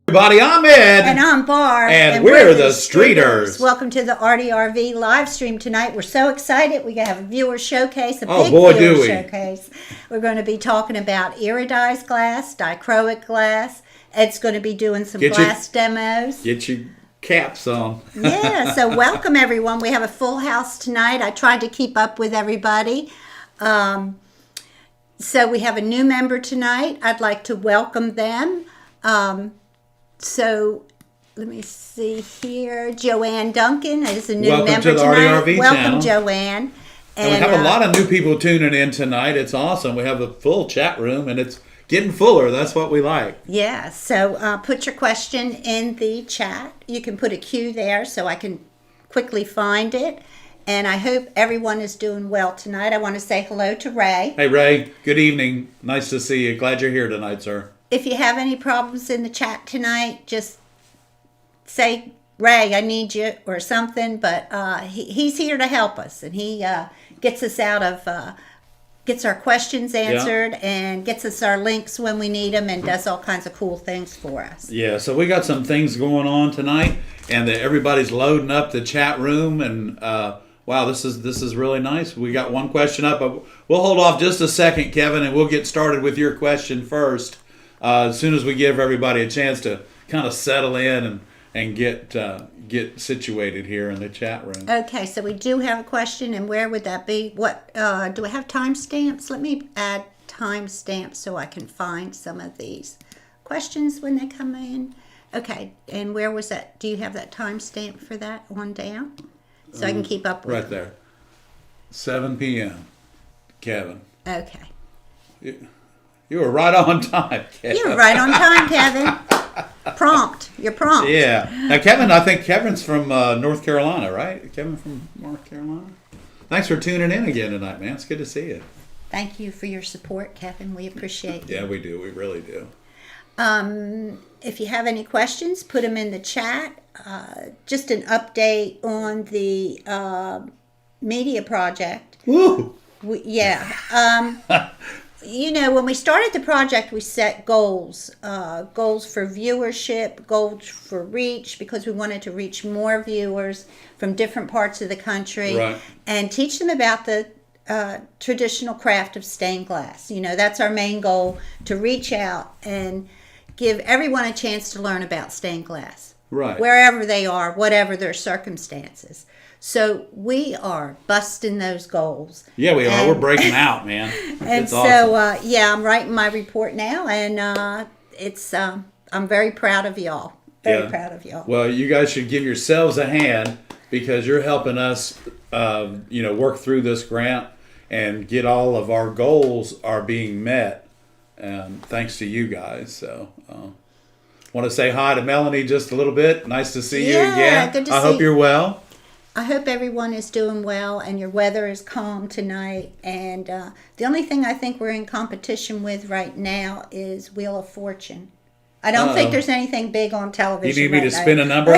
Everybody, I'm Ed. And I'm Barb. And we're the Streeters. Welcome to the ARTyRV Livestream tonight. We're so excited. We have a viewer showcase, showcase. We're going to be talking about iridized glass, dichroic glass. Ed's going to be doing some glass demos. Get your caps on. Yeah, so welcome everyone. We have a full house tonight. I tried to keep up with everybody. So we have a new member tonight. I'd like to welcome them. So let me see here. Joanne Duncan is a new member tonight. Welcome, Joanne. And we have a lot of new people tuning in tonight. It's awesome. We have a full chat room, and it's getting fuller. That's what we like. Yeah. So put your question in the chat. You can put a Q there so I can quickly find it. And I hope everyone is doing well tonight. I want to say hello to Ray. Hey, Ray. Good evening. Nice to see you. Glad you're here tonight, sir. If you have any problems in the chat tonight, just say, Ray, I need you or something. But he's here to help us. And he gets us out of, gets our questions answered and gets us our links when we need them and does all kinds of cool things for us. Yeah, so we got some things going on tonight. And everybody's loading up the chat room. And wow, this is really nice. We got one question up. But we'll hold off just a second, Kevin, and we'll get started with your question first. As soon as we give everybody a chance to kind of settle in and get situated here in the chat room. Okay, so we do have a question, and where would that be? What do we have timestamps? Let me add timestamps so I can find some of these questions when they come in. Okay, and where was that? Do you have that timestamp for that on down? So I can keep up with right there. 7 p.m. Kevin. Okay. You were right on time, Kevin. You were right on time, Kevin. Prompt. You're prompt. Yeah. Now, Kevin, I think Kevin's from North Carolina, right? Kevin from North Carolina? Thanks for tuning in again tonight, man. It's good to see you. Thank you for your support, Kevin. We appreciate you. Yeah, we do. We really do. If you have any questions, put them in the chat. Just an update on the media project. Woo! You know, when we started the project, we set goals for viewership, goals for reach, because we wanted to reach more viewers from different parts of the country and teach them about the traditional craft of stained glass. You know, that's our main goal, to reach out and give everyone a chance to learn about stained glass, wherever they are, whatever their circumstances. So we are busting those goals. Yeah, we are. We're breaking out, man. And it's so, awesome. I'm writing my report now, and it's I'm very proud of y'all. Very proud of y'all. Well, you guys should give yourselves a hand because you're helping us, work through this grant and get all of our goals are being met, thanks to you guys. So. Want to say hi to Melanie just a little bit. Nice to see you again. Good to I hope you're well. I hope everyone is doing well and your weather is calm tonight. And the only thing I think we're in competition with right now is Wheel of Fortune. I don't think there's anything big on television. You need me to spin a number?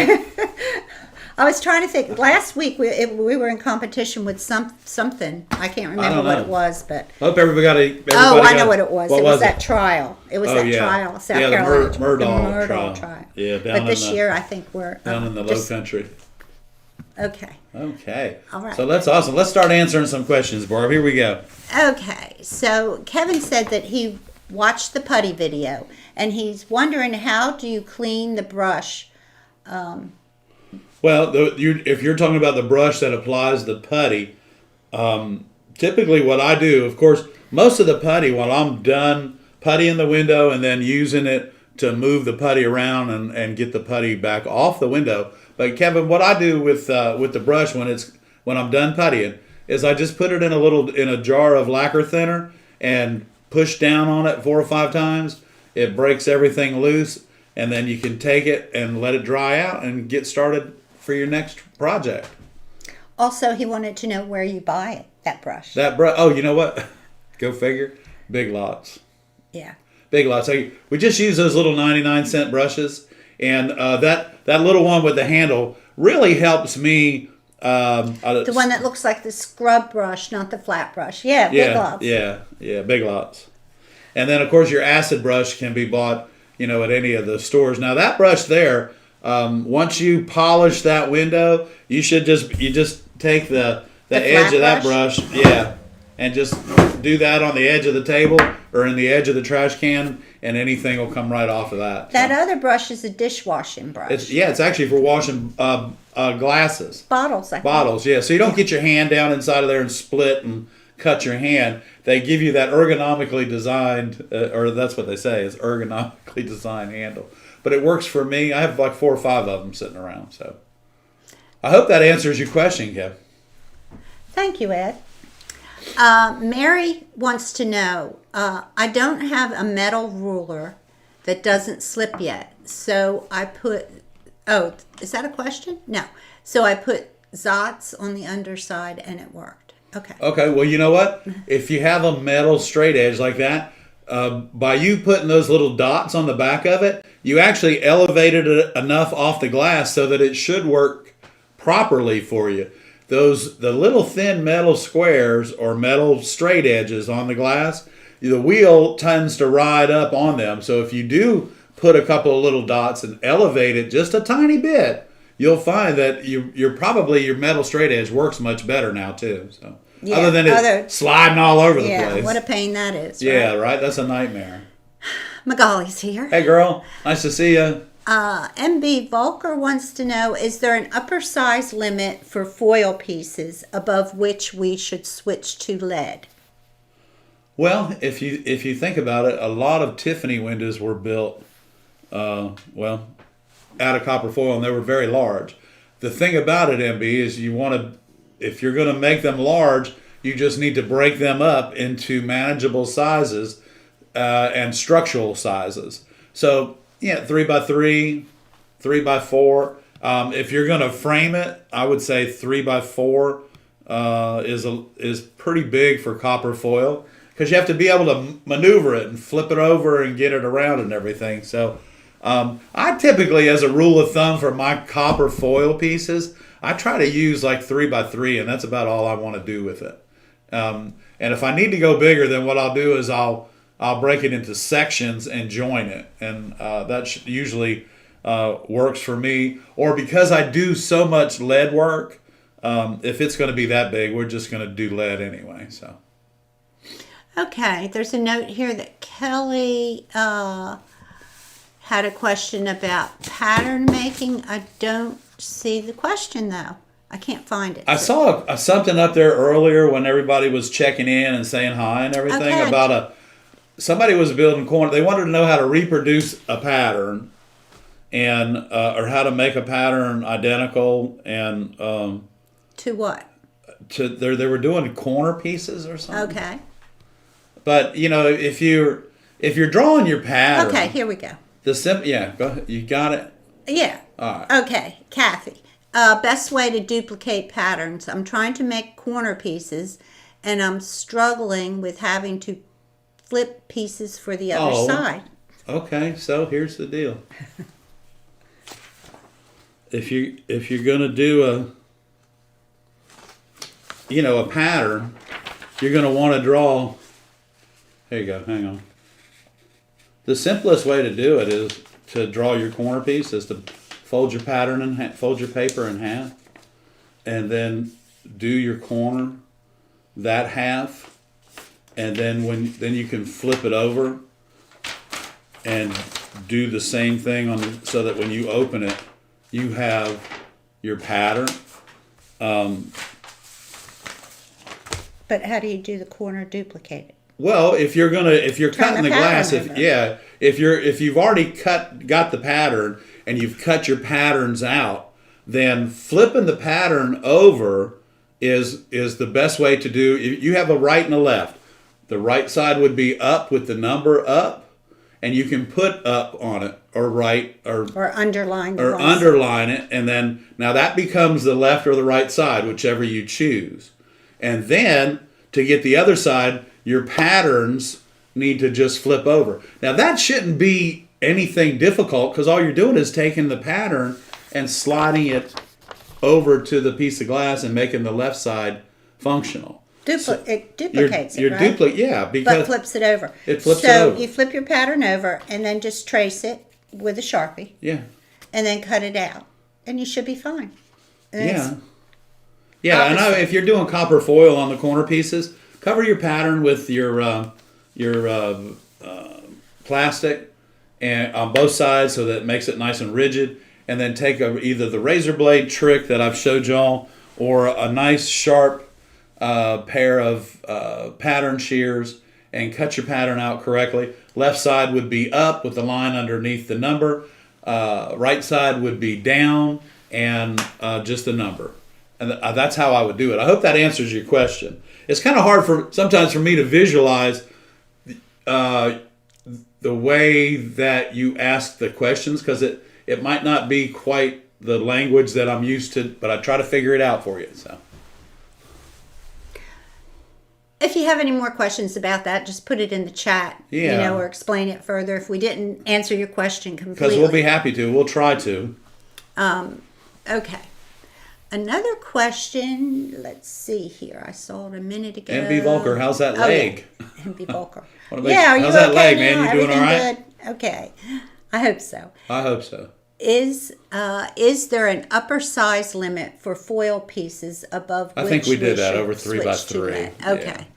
I was trying to think. Last week we were in competition with something. I can't remember what it was, but I hope everybody. I know what it was. It was that trial. It was trial, South Carolina. The Murdaugh trial. Yeah, but this year I think we're down in the Low Country. Okay. All right. So that's awesome. Let's start answering some questions, Barb. Here we go. Okay. So Kevin said that he watched the putty video, and he's wondering, how do you clean the brush? Well, if you're talking about the brush that applies the putty, typically what I do, of course, most of the putty, while I'm done puttying the window and then using it to move the putty around and get the putty back off the window. But Kevin, what I do with the brush when I'm done puttying is I just put it in a jar of lacquer thinner and push down on it 4 or 5 times. It breaks everything loose, and then you can take it and let it dry out and get started for your next project. Also, he wanted to know where you buy it, that brush. Oh, you know what? Go figure. Big Lots. Yeah. Big Lots. We just use those little 99-cent brushes, and that little one with the handle really helps me. The one that looks like the scrub brush, not the flat brush. Big Lots. Yeah, Big Lots. And then, of course, your acid brush can be bought, at any of the stores. Now that brush there, once you polish that window, you just take the edge of that brush, and just do that on the edge of the table or in the edge of the trash can, and anything will come right off of that. That other brush is a dishwashing brush. It's actually for washing glasses. Bottles, I think. Bottles, yeah. So you don't get your hand down inside of there and split and cut your hand. They give you that ergonomically designed, or that's what they say, is ergonomically designed handle. But it works for me. I have like 4 or 5 of them sitting around. So I hope that answers your question, Kev. Thank you, Ed. Mary wants to know, I don't have a metal ruler that doesn't slip yet. So I put, is that a question? No. So I put Zots on the underside and it worked. Okay. Okay, well, you know what? If you have a metal straight edge like that, by you putting those little dots on the back of it, you actually elevated it enough off the glass so that it should work properly for you. The little thin metal squares or metal straight edges on the glass, the wheel tends to ride up on them. So if you do put a couple of little dots and elevate it just a tiny bit, you'll find that your metal straight edge works much better now too. So other than it sliding all over the place. Yeah, what a pain that is. Right? Yeah, right. That's a nightmare. Magali's here. Hey, girl. Nice to see you. MB Volker wants to know, is there an upper size limit for foil pieces above which we should switch to lead? Well, if you think about it, a lot of Tiffany windows were built, out of copper foil, and they were very large. The thing about it, MB, is if you're going to make them large, you just need to break them up into manageable sizes and structural sizes. So, 3x3, 3x4. If you're going to frame it, I would say 3x4 is pretty big for copper foil, because you have to be able to maneuver it and flip it over and get it around and everything. So I typically, as a rule of thumb for my copper foil pieces, I try to use like 3x3, and that's about all I want to do with it. And if I need to go bigger, then what I'll do is I'll break it into sections and join it, and that usually works for me. Or because I do so much lead work, if it's going to be that big, we're just going to do lead anyway. So. Okay, there's a note here that Kelly had a question about pattern making. I don't see the question though. I can't find it. I saw something up there earlier when everybody was checking in and saying hi and everything about somebody was building corner. They wanted to know how to reproduce a pattern and or how to make a pattern identical and to what? They were doing corner pieces or something. Okay. But if you're drawing your pattern. Okay, here we go. Go ahead. You got it? Yeah. All right. Okay, Kathy. Best way to duplicate patterns. I'm trying to make corner pieces, and I'm struggling with having to flip pieces for the other side. Okay, so here's the deal. If you're gonna do a pattern, you're gonna want to draw. There you go. Hang on. The simplest way to do it is to draw your corner piece is to fold your pattern and fold your paper in half, and then do your corner that half, and then then you can flip it over and do the same thing so that when you open it, you have your pattern. But how do you do the corner duplicated? Well, if you're cutting the glass, if you've already got the pattern and you've cut your patterns out, then flipping the pattern over is the best way to do. You have a right and a left. The right side would be up with the number up, and you can put up on it or right or underline it, and then now that becomes the left or the right side, whichever you choose. And then to get the other side, your patterns need to just flip over. Now that shouldn't be anything difficult, because all you're doing is taking the pattern and sliding it over to the piece of glass and making the left side functional. It duplicates you're it, right? Yeah, But because flips it over. it flips it So over. you flip your pattern over and then just trace it with a Sharpie. Yeah. And then cut it out. And you should be fine. And Yeah. Yeah, and if you're doing copper foil on the corner pieces, cover your pattern with your plastic and on both sides so that it makes it nice and rigid. And then take either the razor blade trick that I've showed y'all or a nice sharp pair of pattern shears and cut your pattern out correctly. Left side would be up with the line underneath the number. Right side would be down and just the number. And that's how I would do it. I hope that answers your question. It's kind of hard sometimes for me to visualize the way that you ask the questions because it might not be quite the language that I'm used to, but I try to figure it out for you. So, if you have any more questions about that, just put it in the chat, or explain it further if we didn't answer your question completely. Because we'll be happy to. We'll try to. Okay. Another question. Let's see here. I saw it a minute ago. MB Volker, how's that leg? Yeah. MB Volker. Are you how's that leg, man? You doing all right? Good? Okay. I hope so. I hope so. Is there an upper size limit for foil pieces above which I think we did that over switch 3x3. Okay.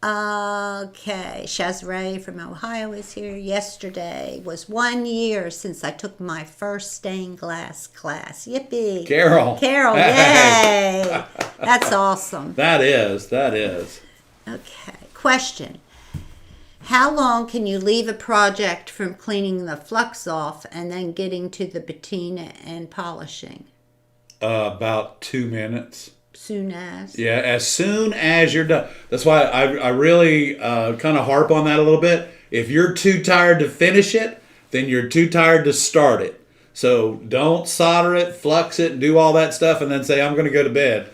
Okay. Shazray from Ohio is here. Yesterday was 1 year since I took my first stained glass class. Yippee. Carol, hey. Yay. That's awesome. That is. Okay. Question. How long can you leave a project from cleaning the flux off and then getting to the patina and polishing? About 2 minutes. Soon as? Yeah, as soon as you're done. That's why I really kind of harp on that a little bit. If you're too tired to finish it, then you're too tired to start it. So don't solder it, flux it, and do all that stuff and then say, I'm going to go to bed.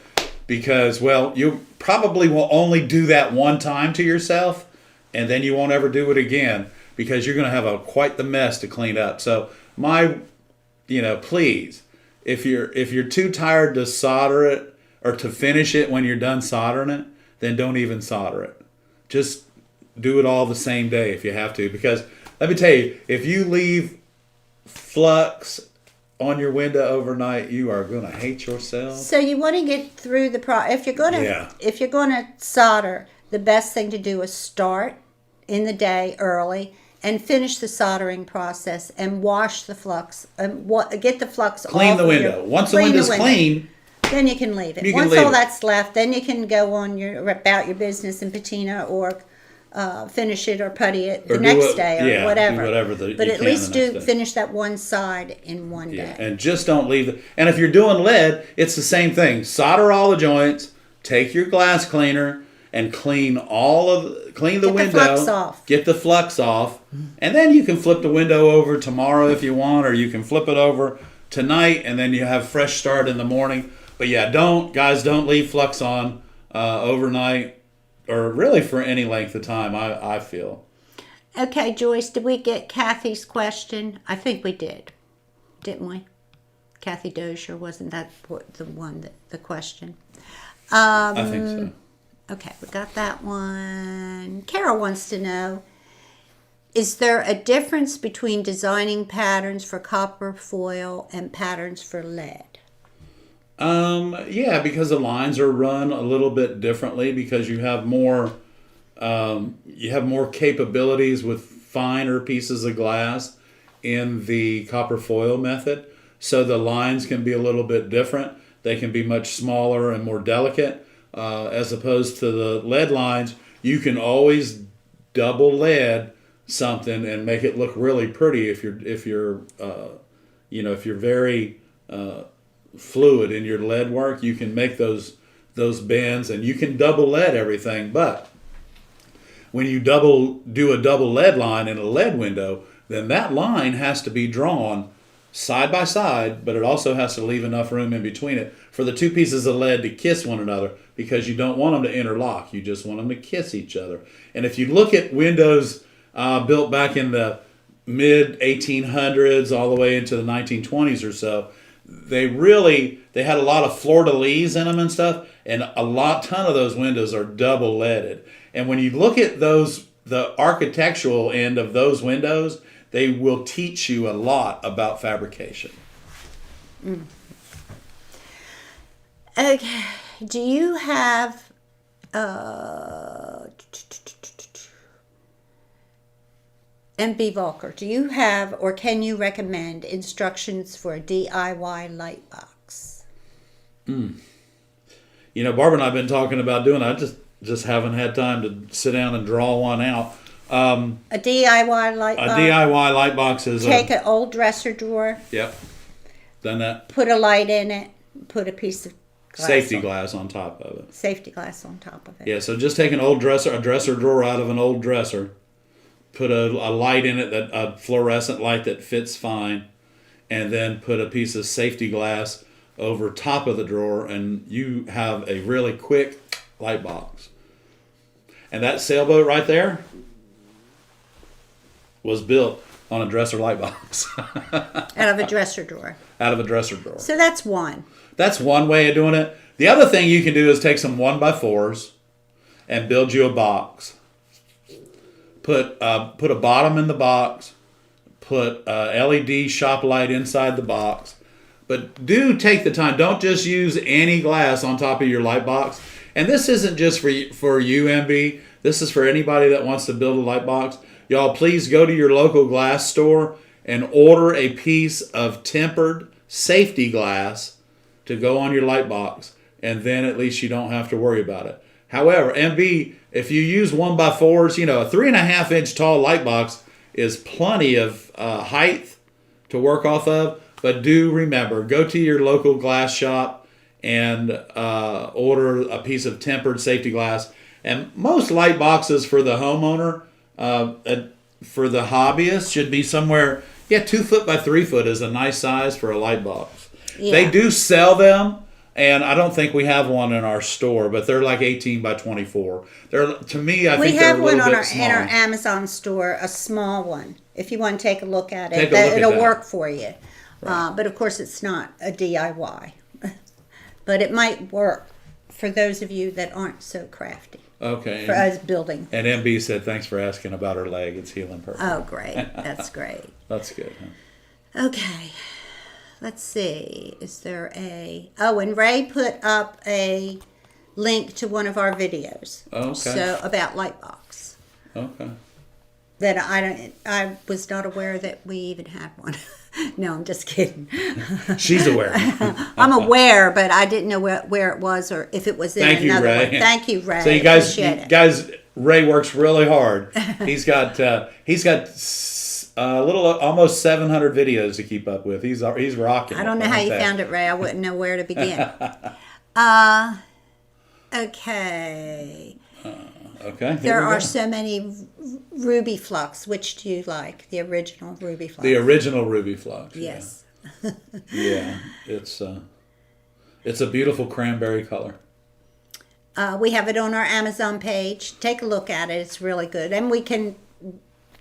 Because, well, you probably will only do that one time to yourself. And then you won't ever do it again because you're going to have quite the mess to clean up. So please, if you're too tired to solder it or to finish it when you're done soldering it, then don't even solder it. Just do it all the same day if you have to. Because let me tell you, if you leave flux on your window overnight, you are going to hate yourself. So you want to get through if you're going to solder, the best thing to do is start in the day early and finish the soldering process and wash the flux and get the flux off. Clean the window. Once the window's clean, then you can leave it. Once all that's left, then you can go on about your business and patina or finish it or putty it the next day or whatever. But at least finish that one side in one day. And just don't leave it. And if you're doing lead, it's the same thing. Solder all the joints. Take your glass cleaner and clean the window. Flux off. Get the flux off. And then you can flip the window over tomorrow if you want, or you can flip it over tonight and then you have fresh start in the morning. But yeah, don't leave flux on overnight or really for any length of time, I feel. Okay, Joyce, did we get Kathy's question? I think we did, didn't we? Kathy Dozier, wasn't that the question? I think so. Okay, we got that one. Carol wants to know, is there a difference between designing patterns for copper foil and patterns for lead? Yeah, because the lines are run a little bit differently because you have more capabilities with finer pieces of glass in the copper foil method. So the lines can be a little bit different. They can be much smaller and more delicate. As opposed to the lead lines, you can always double lead something and make it look really pretty if you're very fluid in your lead work. You can make those bends and you can double lead everything. But when you do a double lead line in a lead window, then that line has to be drawn side by side, but it also has to leave enough room in between it for the two pieces of lead to kiss one another, because you don't want them to interlock. You just want them to kiss each other. And if you look at windows built back in the mid 1800s all the way into the 1920s or so, they had a lot of fleur-de-lis in them and stuff, and ton of those windows are double leaded. And when you look at the architectural end of those windows, they will teach you a lot about fabrication. Mm. Okay. Do you have MB Volker, do you have or can you recommend instructions for a DIY light box? You know, Barbara and I have been talking about doing it. I just haven't had time to sit down and draw one out. A DIY light box? A DIY light box is Take an old dresser drawer. Yep. Done that. Put a light in it. Put a piece of glass on top of it. Safety glass on top of it. Yeah, so just take a dresser drawer out of an old dresser, put a light in it, a fluorescent light that fits fine, and then put a piece of safety glass over top of the drawer, and you have a really quick light box. And that sailboat right there was built on a dresser light box. Out of a dresser drawer. Out of a dresser drawer. So that's one. That's one way of doing it. The other thing you can do is take some 1x4s and build you a box. Put a bottom in the box. Put a LED shop light inside the box. But do take the time. Don't just use any glass on top of your light box. And this isn't just for you, MB. This is for anybody that wants to build a light box. Y'all, please go to your local glass store and order a piece of tempered safety glass to go on your light box. And then at least you don't have to worry about it. However, MB, if you use 1x4s, you know, a 3.5 inch tall light box is plenty of height to work off of. But do remember, go to your local glass shop and order a piece of tempered safety glass. And most light boxes for the homeowner, for the hobbyist, should be somewhere, 2 foot by 3 foot is a nice size for a light box. Yeah. They do sell them, and I don't think we have one in our store, but they're like 18 by 24. They're, to me, I think they're a little bit small. We have one in our Amazon store, a small one. If you want to take a look at it, it'll work for you. Right. But of course, it's not a DIY. But it might work for those of you that aren't so crafty. Okay. For us building. And MB said, thanks for asking about her leg. It's healing perfect. Oh, great. That's great. That's good. Huh? Okay. Let's see. Is there a... Oh, and Ray put up a link to one of our videos. Okay. So, about Lightbox. Okay. That I was not aware that we even had one. No, I'm just kidding. She's aware. I'm aware, but I didn't know where it was or if it was in another one. Thank you, Ray. So you guys, Ray works really hard. He's got a little almost 700 videos to keep up with. He's rocking. I don't know how you found it, Ray. I wouldn't know where to begin. Okay. Okay. There are so many Ruby Flux. Which do you like? The original Ruby Flux? The original Ruby Flux. Yes. Yeah. It's a beautiful cranberry color. We have it on our Amazon page. Take a look at it. It's really good. And we can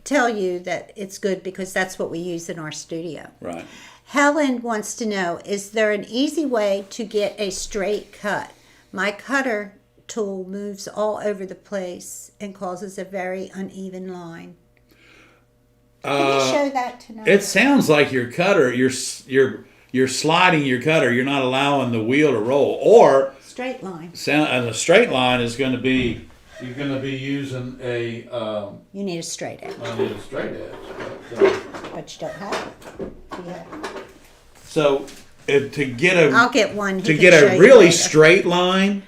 tell you that it's good because that's what we use in our studio. Right. Helen wants to know, is there an easy way to get a straight cut? My cutter tool moves all over the place and causes a very uneven line. Can you show that tonight? It sounds like your cutter, you're sliding your cutter. You're not allowing the wheel to roll. Or straight line. And a straight line is going to be, you're going to be using a... you need a straight edge. I need a straight edge. But you don't have it. Yeah. So to get a... I'll get one. To get a really straight line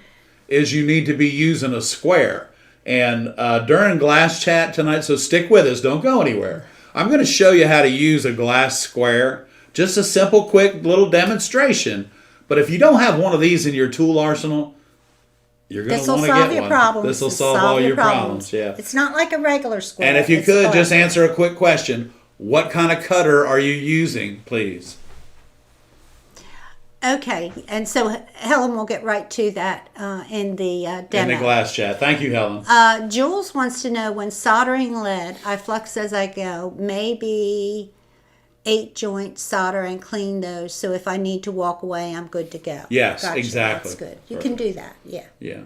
is you need to be using a square. And during glass chat tonight, so stick with us, don't go anywhere. I'm going to show you how to use a glass square. Just a simple, quick little demonstration. But if you don't have one of these in your tool arsenal, you're going to want to get one. This will solve all your problems. Yeah. It's not like a regular square. And if you could, just answer a quick question. What kind of cutter are you using, please? Okay, and so Helen will get right to that in the demo. In the glass chat. Thank you, Helen. Jules wants to know, when soldering lead, I flux as I go. Maybe 8 joints, solder, and clean those. So if I need to walk away, I'm good to go. Yes, Gotcha. exactly. That's good. You can do that. Yeah. Yeah.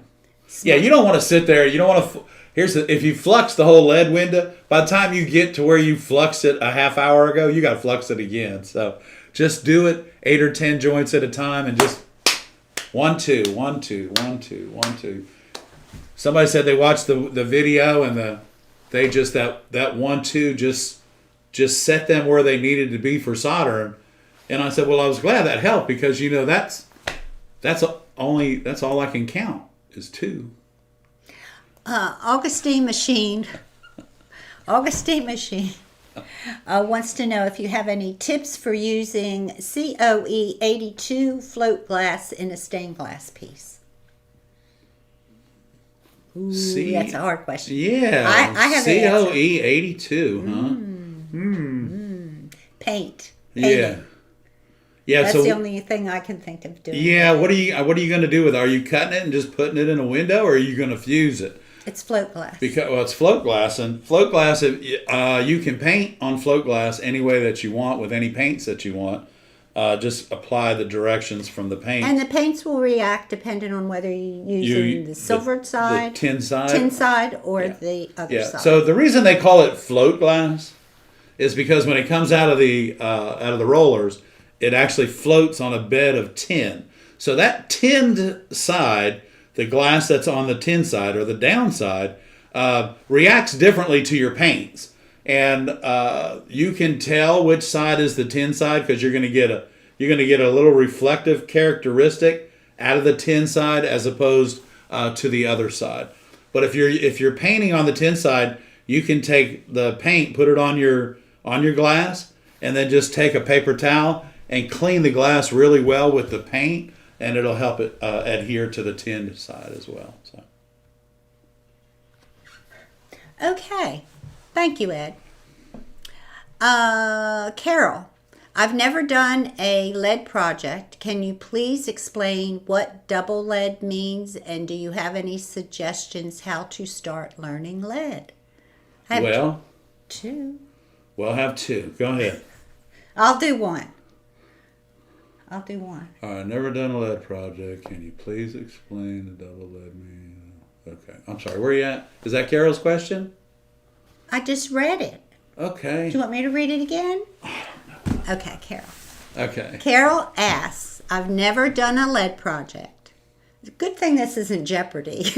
Yeah, you don't want to sit there. You don't want to. If you flux the whole lead window, by the time you get to where you fluxed it a half hour ago, you got to flux it again. So just do it 8 or 10 joints at a time and just 1, 2, 1, 2, 1, 2, 1, 2. Somebody said they watched the video and they just that 1, 2 just set them where they needed to be for soldering. And I said, well, I was glad that helped because that's all I can count is 2. Augustine Machine wants to know if you have any tips for using COE 82 float glass in a stained glass piece. Ooh, that's a hard question. Yeah, I have COE 82, huh? Paint. Yeah. Yeah, That's so the only thing I can think of doing. Yeah, what are you going to do with it? Are you cutting it and just putting it in a window, or are you going to fuse it? It's float glass. Because it's float glass, and float glass, you can paint on float glass any way that you want with any paints that you want. Just apply the directions from the paint. And the paints will react depending on whether you're using the silvered side, the tin side, or the other side. So the reason they call it float glass is because when it comes out of the rollers, it actually floats on a bed of tin. So that tinned side, the glass that's on the tin side or the downside, reacts differently to your paints. And you can tell which side is the tin side because you're going to get a little reflective characteristic out of the tin side as opposed to the other side. But if you're painting on the tin side, you can take the paint, put it on your glass, and then just take a paper towel and clean the glass really well with the paint, and it'll help it adhere to the tin side as well. So. Okay. Thank you, Ed. Carol, I've never done a lead project. Can you please explain what double lead means, and do you have any suggestions how to start learning lead? I have two. Well, I have 2. Go ahead. I'll do one. All right, never done a lead project. Can you please explain the double lead mean? Okay, I'm sorry. Where are you at? Is that Carol's question? I just read it. Okay. Do you want me to read it again? I don't know. Okay, Carol. Okay. Carol asks, I've never done a lead project. Good thing this isn't Jeopardy.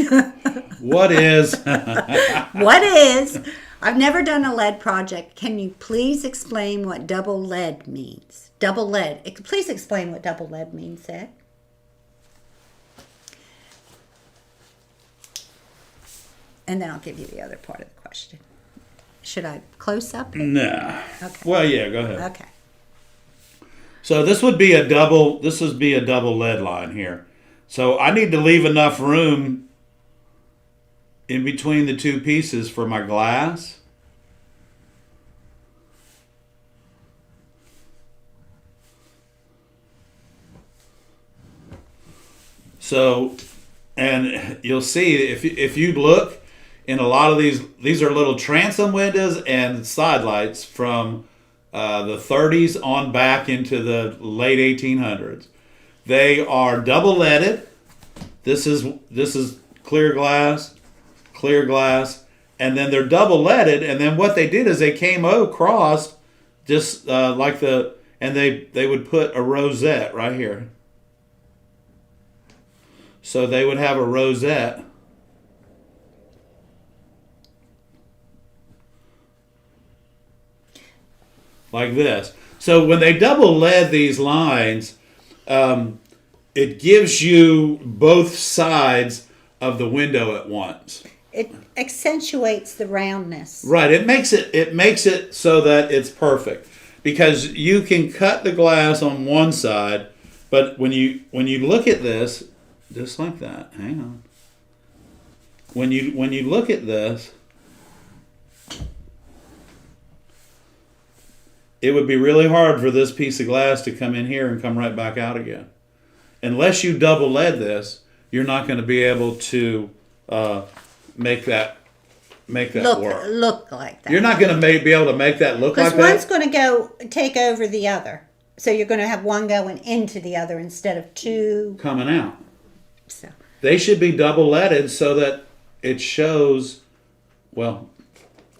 What is? What is? I've never done a lead project. Can you please explain what double lead means? Double lead. Please explain what double lead means, Ed. And then I'll give you the other part of the question. Should I close up? No. Okay. Well, yeah, go ahead. Okay. So this would be a double lead line here. So I need to leave enough room in between the 2 pieces for my glass. So, and you'll see if you look in a lot of these are little transom windows and side lights from the 30s on back into the late 1800s. They are double leaded. This is clear glass, and then they're double leaded. And then what they did is they came across just like they would put a rosette right here. So they would have a rosette. Like this. So when they double lead these lines, it gives you both sides of the window at once. It accentuates the roundness. Right. It makes it so that it's perfect. Because you can cut the glass on one side, but when you look at this, just like that. Hang on. When you look at this, it would be really hard for this piece of glass to come in here and come right back out again. Unless you double lead this, you're not going to be able to make that make that work. Look like that. You're not going to be able to make that look like that. Because one's going to go take over the other. So you're going to have one going into the other instead of two coming out. So they should be double leaded so that it shows, well,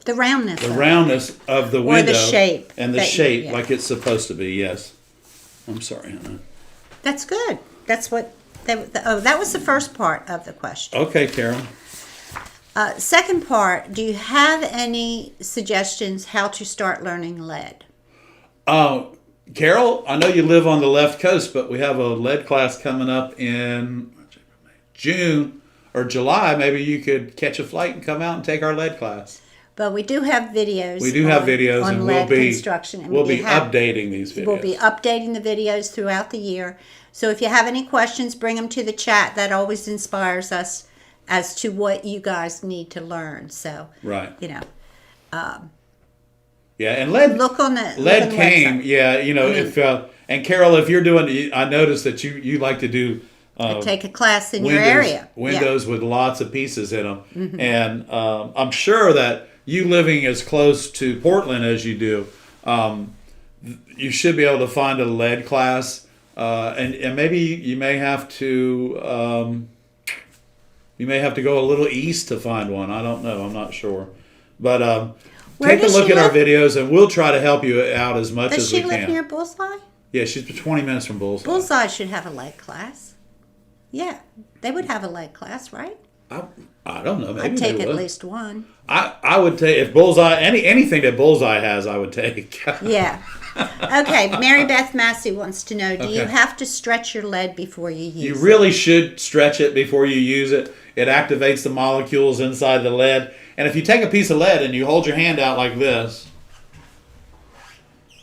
the roundness of the window, or the shape, and the shape like it's supposed to be. Yes. I'm sorry, Hannah. That's good. That's what. That was the first part of the question. Okay, Carol. Second part. Do you have any suggestions how to start learning lead? Carol, I know you live on the left coast, but we have a lead class coming up in June or July. Maybe you could catch a flight and come out and take our lead class. But we do have videos. We do have videos, on and lead construction. And we'll be updating these videos. We'll be updating the videos throughout the year. So if you have any questions, bring them to the chat. That always inspires us as to what you guys need to learn. So, right. Yeah, and lead. Look on the lead came. Website. Yeah, if and Carol, if you're doing, I noticed that you like to do. Take a class in your area. Windows with lots of pieces in them, and I'm sure that you living as close to Portland as you do, you should be able to find a lead class, and maybe you may have to. You may have to go a little east to find one. I don't know. I'm not sure, but. Take a look at our videos, and we'll try to help you out as much as we can. Does she live near Bullseye? Yeah, she's 20 minutes from Bullseye. Bullseye should have a lead class. Yeah, they would have a lead class, right? I don't know. Maybe I'd take at least one. I would take, if Bullseye, anything that Bullseye has, I would take. Yeah. Okay, Mary Beth Massey wants to know, do you have to stretch your lead before you use it? You really should stretch it before you use it. It activates the molecules inside the lead. And if you take a piece of lead and you hold your hand out like this,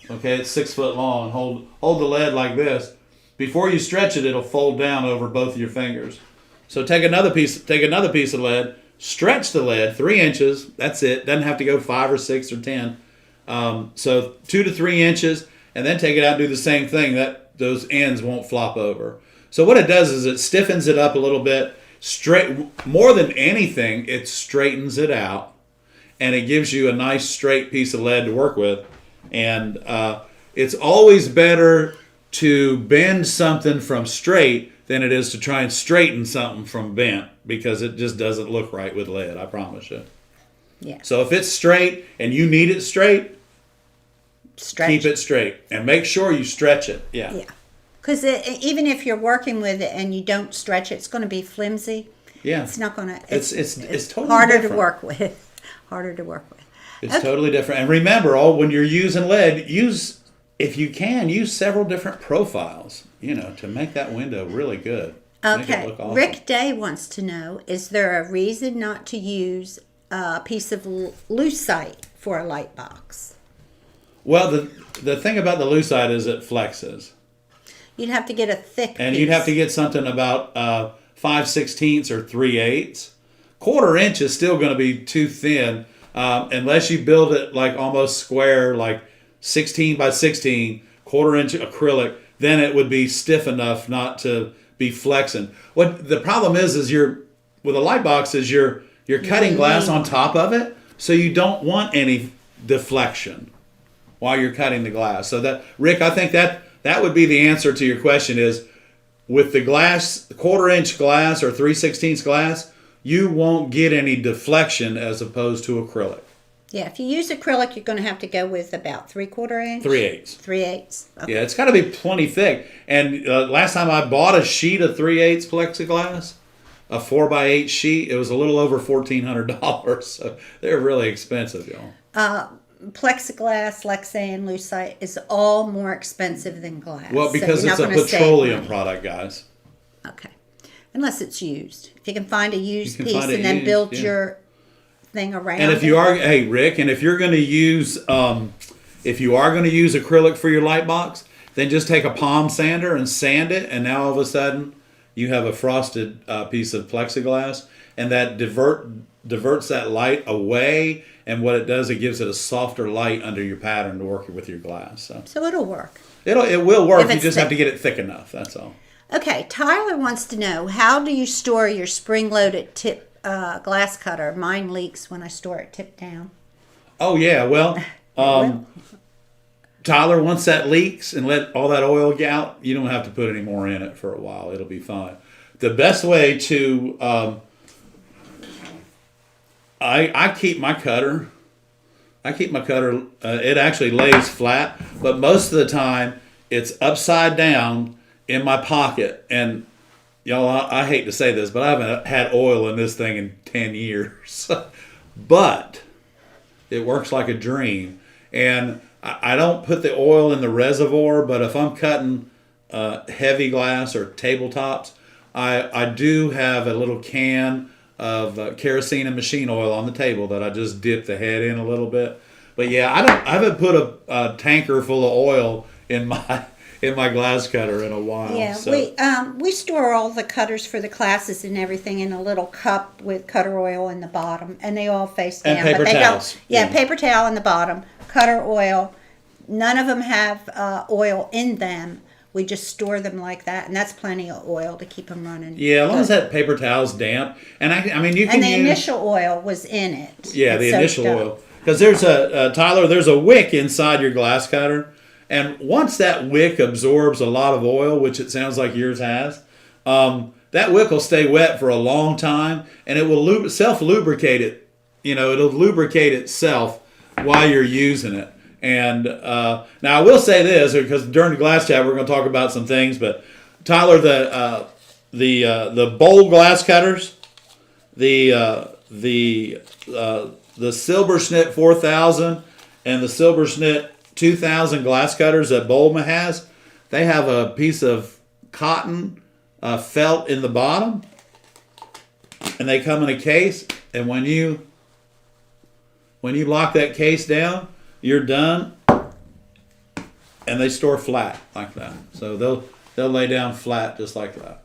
okay, it's 6 foot long, hold the lead like this. Before you stretch it, it'll fold down over both of your fingers. So take another piece of lead, stretch the lead 3 inches. That's it. Doesn't have to go 5 or 6 or 10. So 2 to 3 inches, and then take it out and do the same thing. Those ends won't flop over. So what it does is it stiffens it up a little bit. More than anything, it straightens it out, and it gives you a nice straight piece of lead to work with. And it's always better to bend something from straight than it is to try and straighten something from bent, because it just doesn't look right with lead, I promise you. Yeah. So if it's straight and you need it straight, keep it straight, and make sure you stretch it. Yeah. Yeah. Because even if you're working with it and you don't stretch it, it's going to be flimsy. Yeah. It's not going to. It's totally harder different. to work with. Harder to work with. It's totally different. And remember, when you're using lead, if you can, use several different profiles, to make that window really good. Okay. Make it look awesome. Rick Day wants to know, is there a reason not to use a piece of lucite for a light box? Well, the thing about the lucite is it flexes. You'd have to get a thick and piece. You'd have to get something about 5/16 or 3/8. 1/4 inch is still going to be too thin unless you build it like almost square, like 16 by 16, 1/4 inch acrylic. Then it would be stiff enough not to be flexing. What the problem is with a light box is you're cutting glass on top of it, so you don't want any deflection while you're cutting the glass. So that, Rick, I think that would be the answer to your question is, with the glass, 1/4 inch glass or 3/16 glass, you won't get any deflection as opposed to acrylic. Yeah, if you use acrylic, you're going to have to go with about 3/4 inch. 3/8. 3/8. Okay. Yeah, it's got to be plenty thick. And last time I bought a sheet of 3/8 plexiglass, a 4x8 sheet, it was a little over $1,400. So they're really expensive, y'all. Plexiglass, Lexan, lucite is all more expensive than glass. Well, because it's a petroleum product, guys. Okay. Unless it's used. If you can find a used piece and then build your thing around. And if you are, hey Rick, and if you're going to use, acrylic for your light box, then just take a palm sander and sand it, and now all of a sudden you have a frosted piece of plexiglass, and that diverts that light away. And what it does, it gives it a softer light under your pattern to work with your glass. So it'll work. It will work. You just have to get it thick enough. That's all. Okay, Tyler wants to know, how do you store your spring-loaded tip glass cutter. Mine leaks when I store it tipped down. Oh yeah, well, Well, Tyler, once that leaks and let all that oil get out, you don't have to put any more in it for a while. It'll be fine. The best way to I keep my cutter. It actually lays flat, but most of the time it's upside down in my pocket. And y'all, I hate to say this, but I haven't had oil in this thing in 10 years. But it works like a dream. And I don't put the oil in the reservoir, but if I'm cutting heavy glass or tabletops, I do have a little can of kerosene and machine oil on the table that I just dip the head in a little bit. But yeah, I haven't put a tanker full of oil in my glass cutter in a while. yeah, So. we store all the cutters for the classes and everything in a little cup with cutter oil in the bottom, and they all face down. And paper but they towels. Don't, yeah, Yeah. paper towel in the bottom, cutter oil. None of them have oil in them. We just store them like that, and that's plenty of oil to keep them running. Yeah, as long as that paper towel's damp, and I mean you can And the use initial oil was in it. yeah It the soaked initial up. oil because there's Tyler, there's a wick inside your glass cutter, and once that wick absorbs a lot of oil, which it sounds like yours has, that wick will stay wet for a long time, and it will self lubricate it. It'll lubricate itself while you're using it. And now I will say this, because during the glass chat we're going to talk about some things. But Tyler, the bowl glass cutters, the Silbersnit 4000 and the Silbersnit 2000 glass cutters that Bolma has, they have a piece of cotton felt in the bottom, and they come in a case. And when you lock that case down, you're done, and they store flat like that. So they'll lay down flat just like that.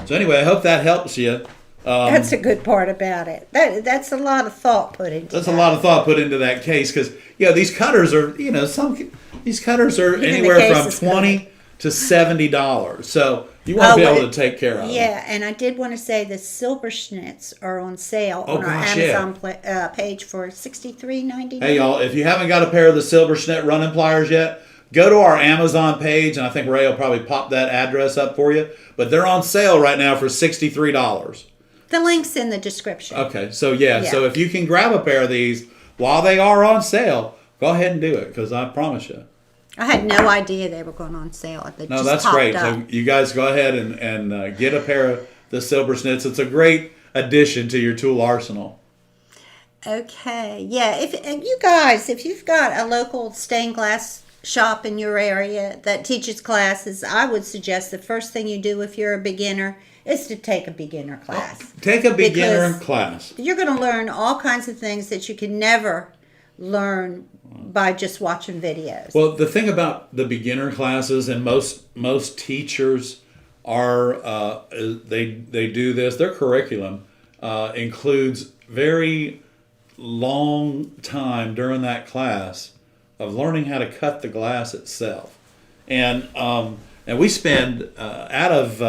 So anyway, I hope that helps you. That's a good part about it. That's a lot of thought put into That's that. a lot of thought put into that case because these cutters are these cutters are Even the anywhere case from is $20 to $70. So you want to be able to take care of them. Yeah, and I did want to say the Silberschnitz are on sale on our gosh, Amazon page for $63.99. Hey y'all, if you haven't got a pair of the Silbersnit running pliers yet, go to our Amazon page, and I think Ray will probably pop that address up for you. But they're on sale right now for $63. The link's in the description. Okay, so so if you can grab a pair of these while they are on sale, go ahead and do it, because I promise you. I had no idea they were going on sale. They No, just that's popped great. up. So you guys go ahead and get a pair of the Silbersnits. It's a great addition to your tool arsenal. Okay, yeah. If you've got a local stained glass shop in your area that teaches classes, I would suggest the first thing you do if you're a beginner is to take a beginner class. Take a beginner Because class. You're going to learn all kinds of things that you can never learn by just watching videos. Well, the thing about the beginner classes, and most teachers are they do this. Their curriculum includes very long time during that class of learning how to cut the glass itself, and we spend out of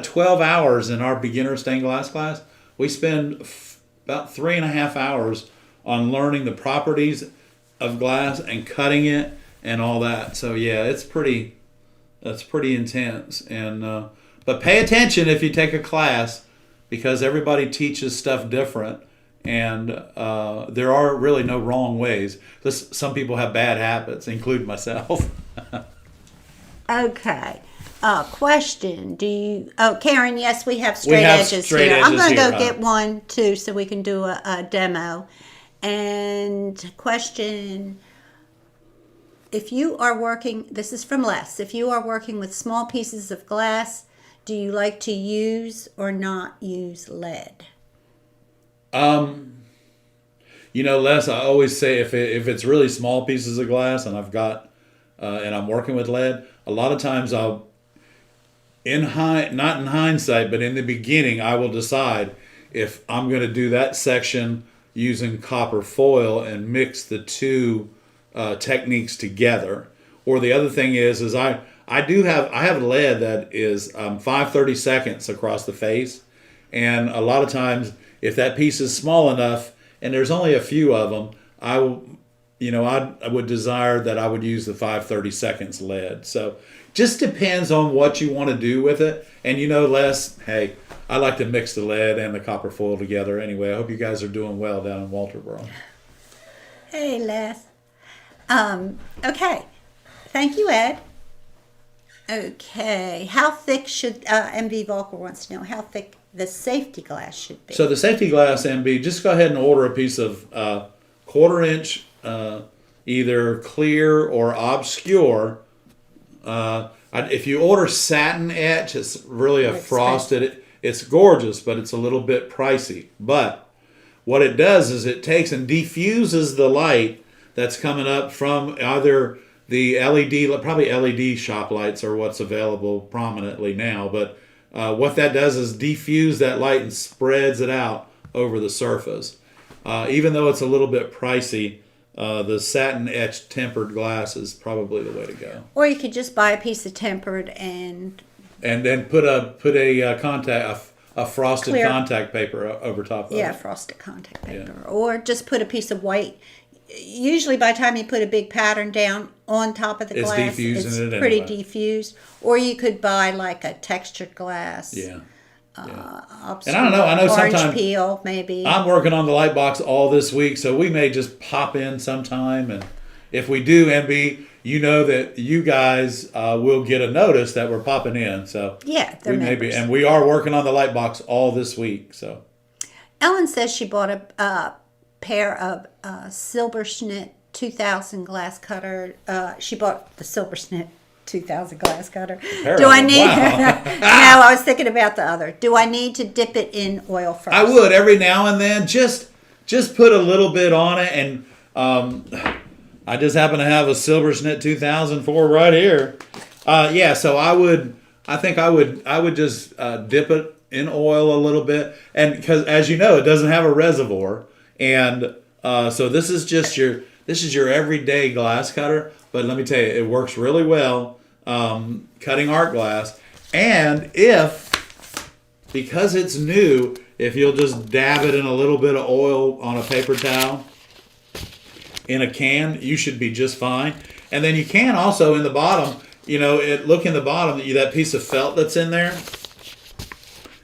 12 hours in our beginner stained glass class, we spend about 3.5 hours on learning the properties of glass and cutting it and all that. So yeah, that's pretty intense. And but pay attention if you take a class, because everybody teaches stuff different, and there are really no wrong ways. Some people have bad habits, including myself. Okay. Question. Karen, yes, we have straight edges straight here. I'm edges going to here, go huh? get one too so we can do a demo. And question, if you are working, this is from Les, if you are working with small pieces of glass, do you like to use or not use lead? Les, I always say if it's really small pieces of glass and I've got and I'm working with lead, a lot of times not in hindsight, but in the beginning, I will decide if I'm going to do that section using copper foil and mix the two techniques together. Or the other thing is I have lead that is 5/32 across the face, And a lot of times, if that piece is small enough, and there's only a few of them, I would desire that I would use the 5/32 lead. So just depends on what you want to do with it. And Les, hey, I like to mix the lead and the copper foil together anyway. I hope you guys are doing well down in Walterboro. Hey, Les. Okay. Thank you, Ed. Okay. How thick should, MV Volker wants to know how thick the safety glass should be. So the safety glass, MB, just go ahead and order a piece of 1/4 inch, either clear or obscure. If you order satin etch, it's really a frosted. It's gorgeous, but it's a little bit pricey. But what it does is it takes and diffuses the light that's coming up from either the LED, probably LED shop lights are what's available prominently now. But what that does is diffuse that light and spreads it out over the surface. Even though it's a little bit pricey, the satin etched tempered glass is probably the way to go. Or you could just buy a piece of tempered and then put a frosted clear contact paper over top of it. Yeah, frosted contact paper. Yeah. Or just put a piece of white. Usually by the time you put a big pattern down on top of the glass, it's pretty diffused. Or you could buy like a textured glass. Yeah. And I don't know. I know orange sometimes peel, maybe. I'm working on the light box all this week, so we may just pop in sometime. And if we do, MB, you know that you guys will get a notice that we're popping in. So yeah, they're members. And we are working on the light box all this week. So Ellen says she bought a pair of Silbersnit 2000 glass cutter. She bought the Silbersnit 2000 glass cutter. Do I need? Wow. No, I was thinking about the other. Do I need to dip it in oil first? I would every now and then. Just put a little bit on it, and I just happen to have a Silbersnit 2004 right here. So I would just dip it in oil a little bit, and because as you know, it doesn't have a reservoir, and so this is your everyday glass cutter. But let me tell you, it works really well cutting art glass. And because it's new, if you'll just dab it in a little bit of oil on a paper towel in a can, you should be just fine. And then you can also in the bottom, look in the bottom, that piece of felt that's in there.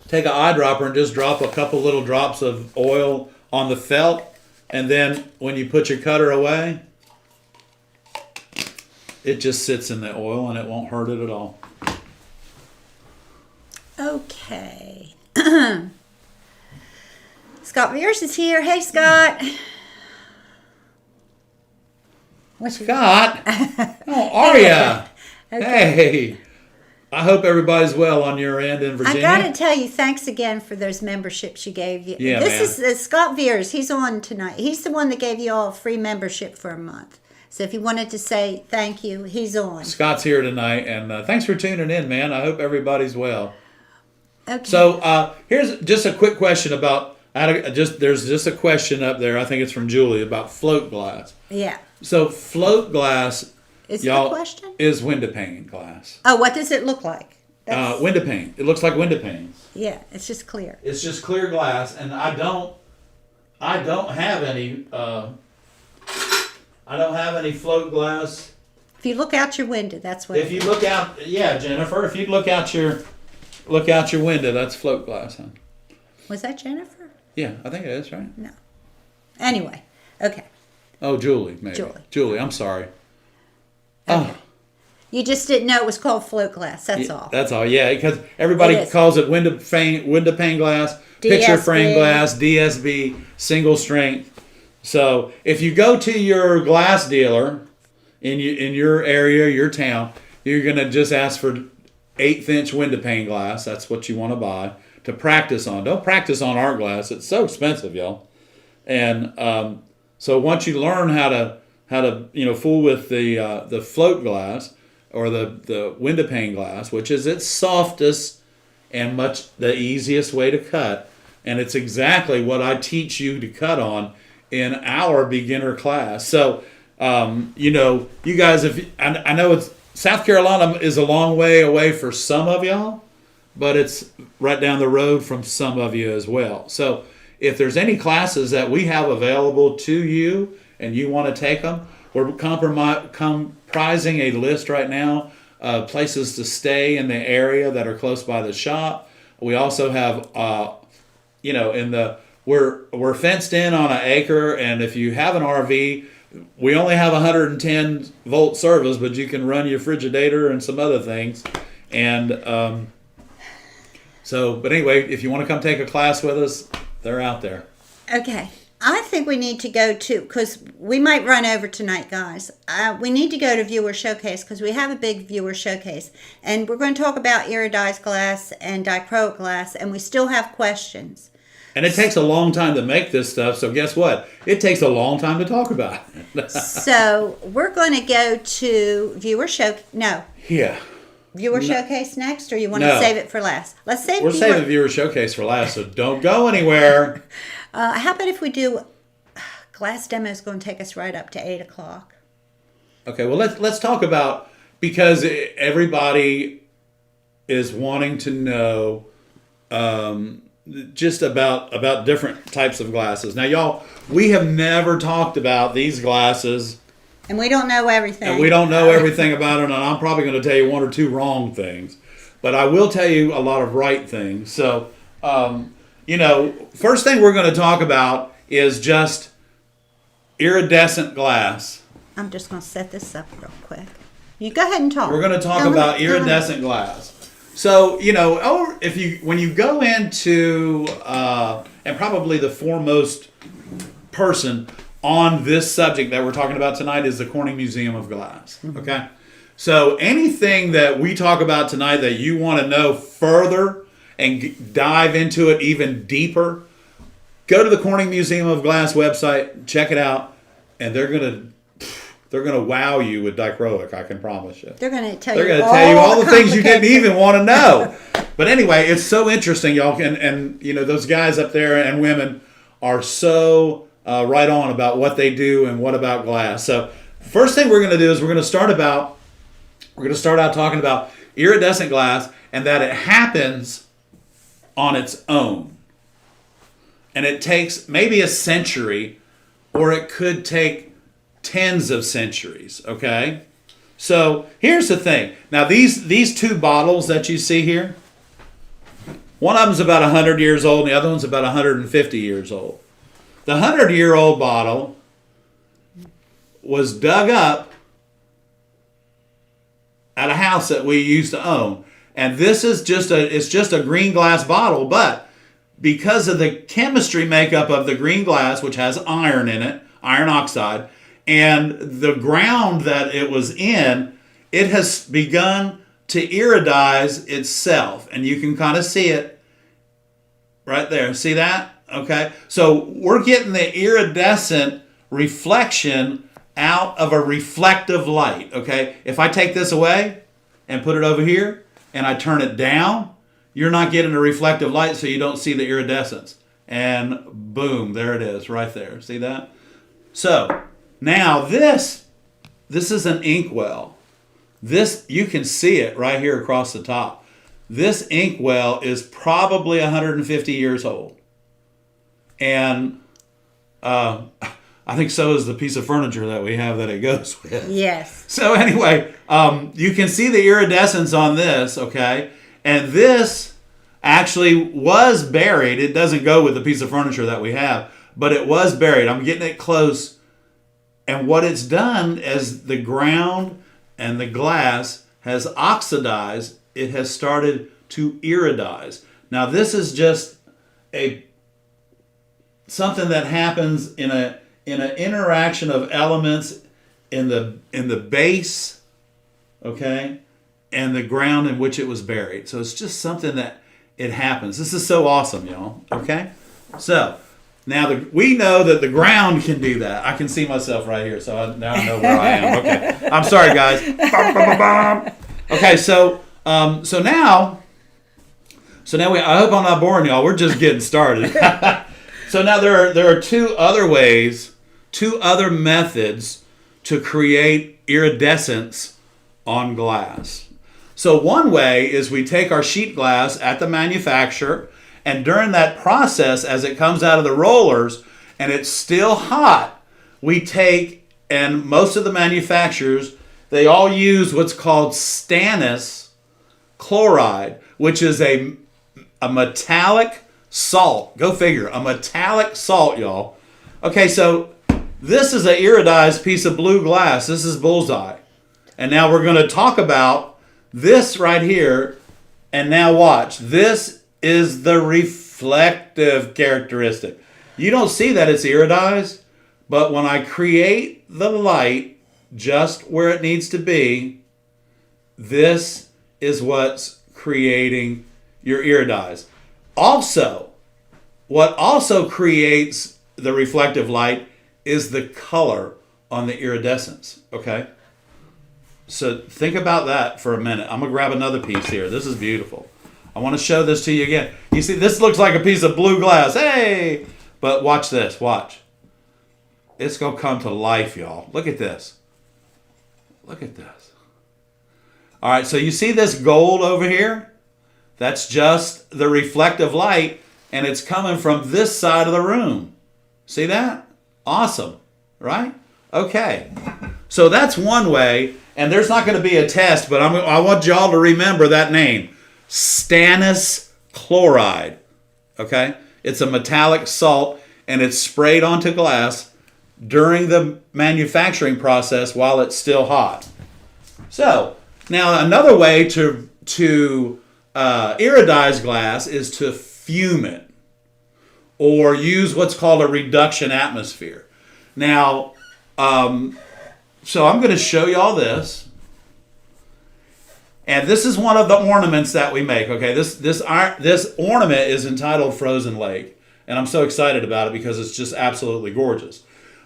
Take an eyedropper and just drop a couple little drops of oil on the felt. And then when you put your cutter away, it just sits in the oil and it won't hurt it at all. Okay. Scott Mears is here. Hey, Scott. Scott? How are ya? Okay. Hey. I hope everybody's well on your end in Virginia. I got to tell you, thanks again for those memberships you gave you. Yeah, this is Scott Veers. He's on tonight. He's the one that gave you all a free membership for a month. So if you wanted to say thank you, he's on. Scott's here tonight, and thanks for tuning in, man. I hope everybody's well. Okay. So here's just a quick question about there's just a question up there. I think it's from Julie about float glass. Yeah. So float glass, is the question? Is window pane glass. Oh, what does it look like? Window pane. It looks like window panes. Yeah, it's just clear. It's just clear glass, and I don't have any. I don't have any float glass. If you look out your window, that's what. If you look out, yeah, Jennifer. If you look out your window, that's float glass, huh? Was that Jennifer? Yeah, I think it is, right? No. Anyway, okay. Oh, Julie, maybe. Julie, I'm sorry. Okay. Oh. You just didn't know it was called float glass. That's all. That's all. Yeah, because everybody calls it window pane glass, picture frame glass, DSB, single strength. So if you go to your glass dealer in your area, your town, you're going to just ask for 1/8 inch window pane glass. That's what you want to buy to practice on. Don't practice on art glass. It's so expensive, y'all. And so once you learn how to fool with the float glass or the window pane glass, which is its softest and much the easiest way to cut, and it's exactly what I teach you to cut on in our beginner class. So, you guys, I know it's South Carolina is a long way away for some of y'all, but it's right down the road from some of you as well. So if there's any classes that we have available to you and you want to take them, we're comprising a list right now of places to stay in the area that are close by the shop. We also have, we're fenced in on an acre, and if you have an RV, we only have 110 volt service, but you can run your Frigidator and some other things. And but anyway, if you want to come take a class with us, they're out there. Okay. I think we need to go to, because we might run over tonight, guys. We need to go to Viewer Showcase because we have a big Viewer Showcase. And we're going to talk about iridized glass and dichroic glass, and we still have questions. And it takes a long time to make this stuff, so guess what? It takes a long time to talk about it. So we're going to go to Viewer Showcase. No. Yeah. Viewer Showcase next, or you want to save it for last? Let's save. We're saving Viewer Showcase for last, so don't go anywhere. How about if we do glass demo? Is going to take us right up to 8 o'clock. Okay, well let's talk about, because everybody is wanting to know just about different types of glasses. Now, y'all, we have never talked about these glasses. And we don't know everything. And we don't know everything about it, and I'm probably going to tell you one or two wrong things. But I will tell you a lot of right things. So, first thing we're going to talk about is just iridescent glass. I'm just going to set this up real quick. You go ahead and talk. We're going to talk about iridescent glass. So, when you go into, and probably the foremost person on this subject that we're talking about tonight is the Corning Museum of Glass. Mm-hmm. Okay? So anything that we talk about tonight that you want to know further and dive into it even deeper, go to the Corning Museum of Glass website, check it out, and they're gonna wow you with dichroic, I can promise you. They're gonna tell you all the things you didn't even want to know. But anyway, it's so interesting, y'all, and those guys up there and women are so right on about what they do and what about glass. So first thing we're gonna do is we're gonna start out talking about iridescent glass and that it happens on its own. And it takes maybe a century, or it could take tens of centuries, okay? So here's the thing. Now these two bottles that you see here, one of them's about 100 years old and the other one's about 150 years old. The 100-year-old bottle was dug up at a house that we used to own. And this is just a green glass bottle, but because of the chemistry makeup of the green glass, which has iron in it, iron oxide, and the ground that it was in, it has begun to iridize itself. And you can kind of see it right there. See that? Okay. So we're getting the iridescent reflection out of a reflective light. Okay. If I take this away and put it over here and I turn it down, you're not getting a reflective light, so you don't see the iridescence. And boom, there it is right there. See that? So now this is an inkwell. This, you can see it right here across the top. This inkwell is probably 150 years old. And I think so is the piece of furniture that we have that it goes with. Yes. So anyway, you can see the iridescence on this, okay? And this actually was buried. It doesn't go with the piece of furniture that we have, but it was buried. I'm getting it close. And what it's done as the ground and the glass has oxidized, it has started to iridize. Now this is just something that happens in an interaction of elements in the base, okay, and the ground in which it was buried. So it's just something that it happens. This is so awesome, y'all. Okay, so now we know that the ground can do that. I can see myself right here, so now I know where I am. Okay, I'm sorry, guys. Okay, so now I hope I'm not boring y'all. We're just getting started. So now there are two other methods to create iridescence on glass. So one way is we take our sheet glass at the manufacturer, and during that process, as it comes out of the rollers and it's still hot, we take, and most of the manufacturers, they all use what's called stannous chloride, which is a metallic salt. Go figure, a metallic salt, y'all. Okay, so this is an iridized piece of blue glass. This is bullseye. And now we're going to talk about this right here. And now watch. This is the reflective characteristic. You don't see that it's iridized, but when I create the light just where it needs to be, this is what's creating your iridized. Also, what also creates the reflective light is the color on the iridescence, okay? So think about that for a minute. I'm going to grab another piece here. This is beautiful. I want to show this to you again. You see, this looks like a piece of blue glass. Hey! But watch this. Watch. It's going to come to life, y'all. Look at this. Look at this. All right, so you see this gold over here? That's just the reflective light, and it's coming from this side of the room. See that? Awesome, right? Okay. So that's one way, and there's not going to be a test, but I want y'all to remember that name. Stannous chloride. Okay? It's a metallic salt, and it's sprayed onto glass during the manufacturing process while it's still hot. So, now another way to iridize glass is to fume it, or use what's called a reduction atmosphere. Now, so I'm going to show y'all this. And this is one of the ornaments that we make. Okay, this ornament is entitled Frozen Lake. And I'm so excited about it because it's just absolutely gorgeous.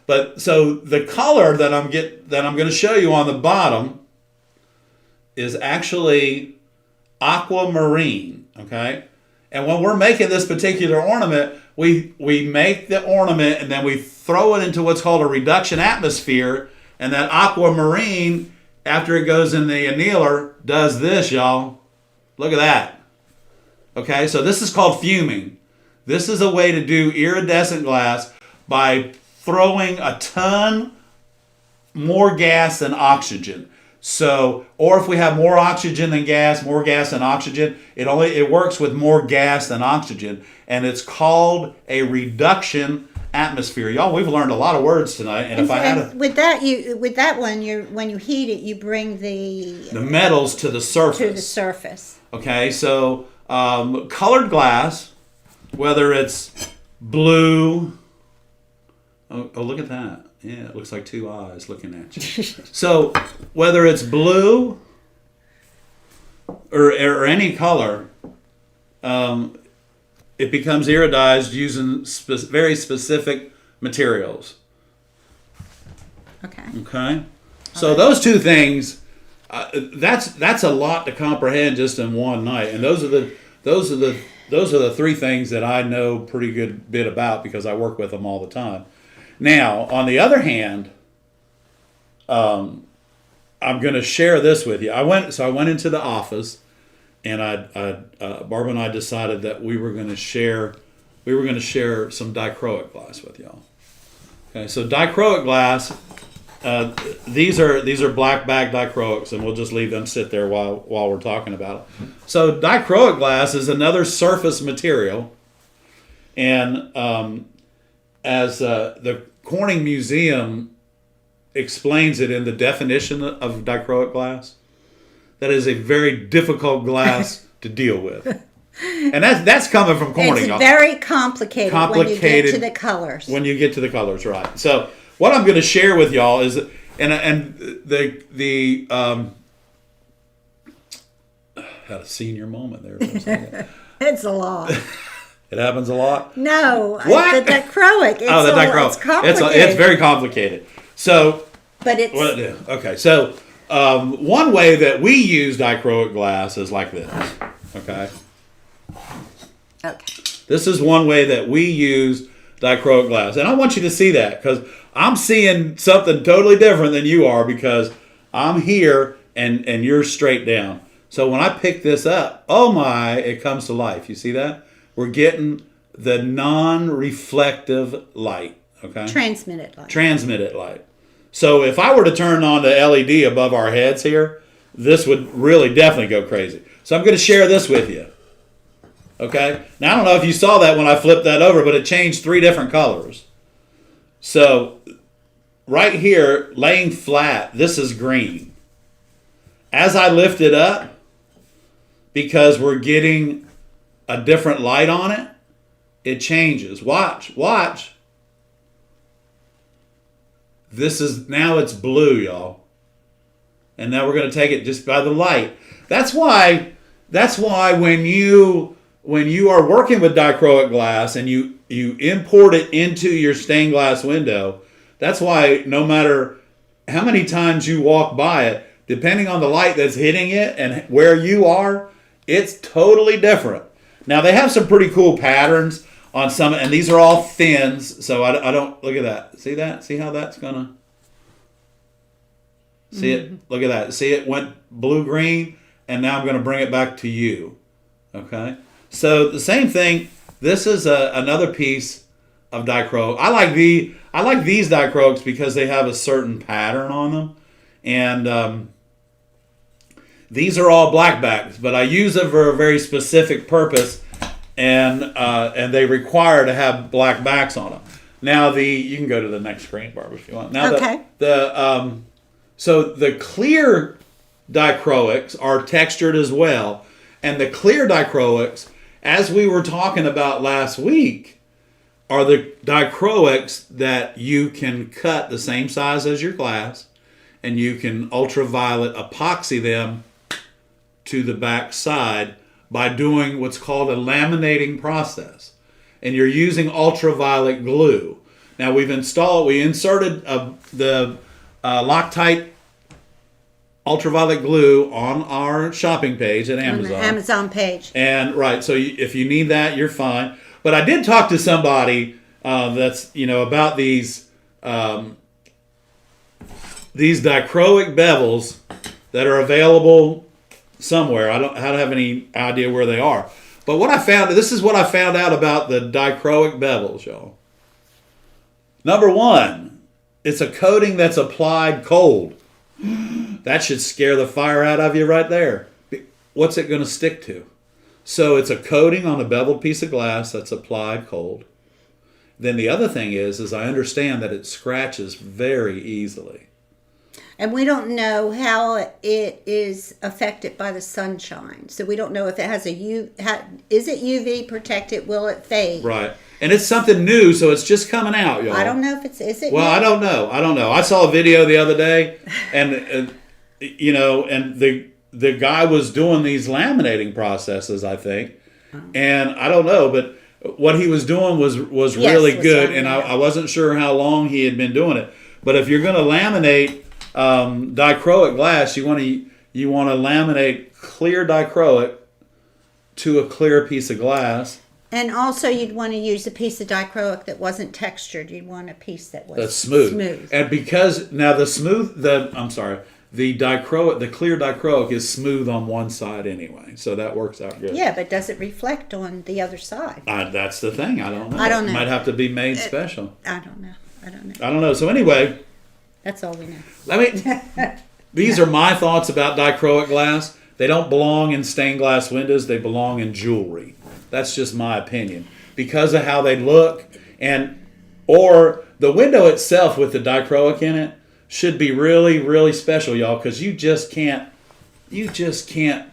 But so the color that I'm going to show you on the bottom is actually aquamarine, okay? And when we're making this particular ornament, we make the ornament and then we throw it into what's called a reduction atmosphere, and that aquamarine, after it goes in the annealer, does this, y'all. Look at that. Okay, so this is called fuming. This is a way to do iridescent glass by throwing a ton more gas than oxygen. So, or if we have more oxygen than gas, more gas than oxygen, it works with more gas than oxygen, and it's called a reduction atmosphere. Y'all, we've learned a lot of words tonight, and if I had with that one, when you heat it, you bring the metals to the surface. To the surface. Okay, so colored glass, whether it's blue. Oh, look at that. Yeah, it looks like two eyes looking at you. So whether it's blue or any color, it becomes iridized using very specific materials. Okay. Okay. So those two things, that's a lot to comprehend just in one night, and those are the three things that I know pretty good bit about because I work with them all the time. Now, on the other hand, I'm going to share this with you. I went into the office, and Barbara and I decided that we were going to share some dichroic glass with y'all. Okay, so dichroic glass, these are black bag dichroics, and we'll just leave them sit there while we're talking about it. So dichroic glass is another surface material, and as the Corning Museum explains it in the definition of dichroic glass, that is a very difficult glass to deal with. And that's coming from Corning. It's very complicated when you get to the colors. When you get to the colors, right. So what I'm going to share with y'all is, and the had a senior moment there. It's a lot. It happens a lot? No. What? The dichroic. The dichroic. It's complicated. It's very complicated. So, but it's... Okay, so one way that we use dichroic glass is like this. Okay? Okay. This is one way that we use dichroic glass. And I want you to see that because I'm seeing something totally different than you are because I'm here and you're straight down. So when I pick this up, oh my, it comes to life. You see that? We're getting the non-reflective light. Okay. Transmitted light. Transmitted light. So if I were to turn on the LED above our heads here, this would really definitely go crazy. So I'm going to share this with you. Okay. Now I don't know if you saw that when I flipped that over, but it changed 3 different colors. So right here, laying flat, this is green. As I lift it up, because we're getting a different light on it, it changes. Watch. This is, now it's blue, y'all. And now we're going to take it just by the light. That's why when you are working with dichroic glass and you import it into your stained glass window, that's why no matter how many times you walk by it, depending on the light that's hitting it and where you are, it's totally different. Now they have some pretty cool patterns on some, and these are all thins, so I don't, look at that. See that? See how that's gonna, see it? Look at that. See, it went blue-green, and now I'm gonna bring it back to you, okay? So the same thing, this is another piece of dichroic. I like these dichroics because they have a certain pattern on them, and these are all blackbacks, but I use them for a very specific purpose, and they require to have black backs on them. Now you can go to the next screen, Barbara, if you want. Now okay. So the clear dichroics are textured as well, and the clear dichroics, as we were talking about last week, are the dichroics that you can cut the same size as your glass, and you can ultraviolet epoxy them to the back side by doing what's called a laminating process. And you're using ultraviolet glue. Now we inserted the Loctite ultraviolet glue on our shopping page at Amazon. On the Amazon page. And right, so if you need that, you're fine. But I did talk to somebody that's, about these dichroic bevels that are available somewhere. I don't have any idea where they are. But this is what I found out about the dichroic bevels, y'all. Number 1, it's a coating that's applied cold. That should scare the fire out of you right there. What's it going to stick to? So it's a coating on a beveled piece of glass that's applied cold. Then the other thing is I understand that it scratches very easily. And we don't know how it is affected by the sunshine. So we don't know if it has is it UV protected? Will it fade? Right. And it's something new, so it's just coming out, y'all. I don't know if is it? Well, new? I don't know. I saw a video the other day, and and the guy was doing these laminating processes, I think. Oh. And I don't know, but what he was doing was really good, and I wasn't sure how long he had been doing it. But if you're going to laminate dichroic glass, you want to laminate clear dichroic to a clear piece of glass. And also you'd want to use a piece of dichroic that wasn't textured. You'd want a piece that's smooth. And because now the clear dichroic is smooth on one side anyway, so that works out good. Yeah, but does it reflect on the other side? That's the thing. I don't know. It might have to be made special. I don't know. So anyway, that's all we know. These are my thoughts about dichroic glass. They don't belong in stained glass windows. They belong in jewelry. That's just my opinion. Because of how they look, or the window itself with the dichroic in it should be really, really special, y'all, because you just can't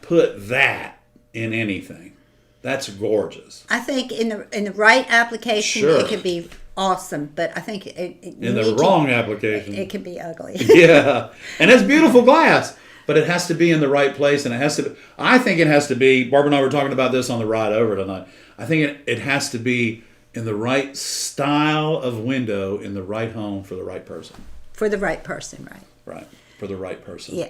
put that in anything. That's gorgeous. I think in the right application, It could be awesome, but I think in the wrong application, it can be ugly. Yeah, and it's beautiful glass, but it has to be in the right place, and I think it has to be. Barbara and I were talking about this on the ride over tonight. I think it has to be in the right style of window in the right home for the right person. For the right person, right? Right, for the right person. Yeah.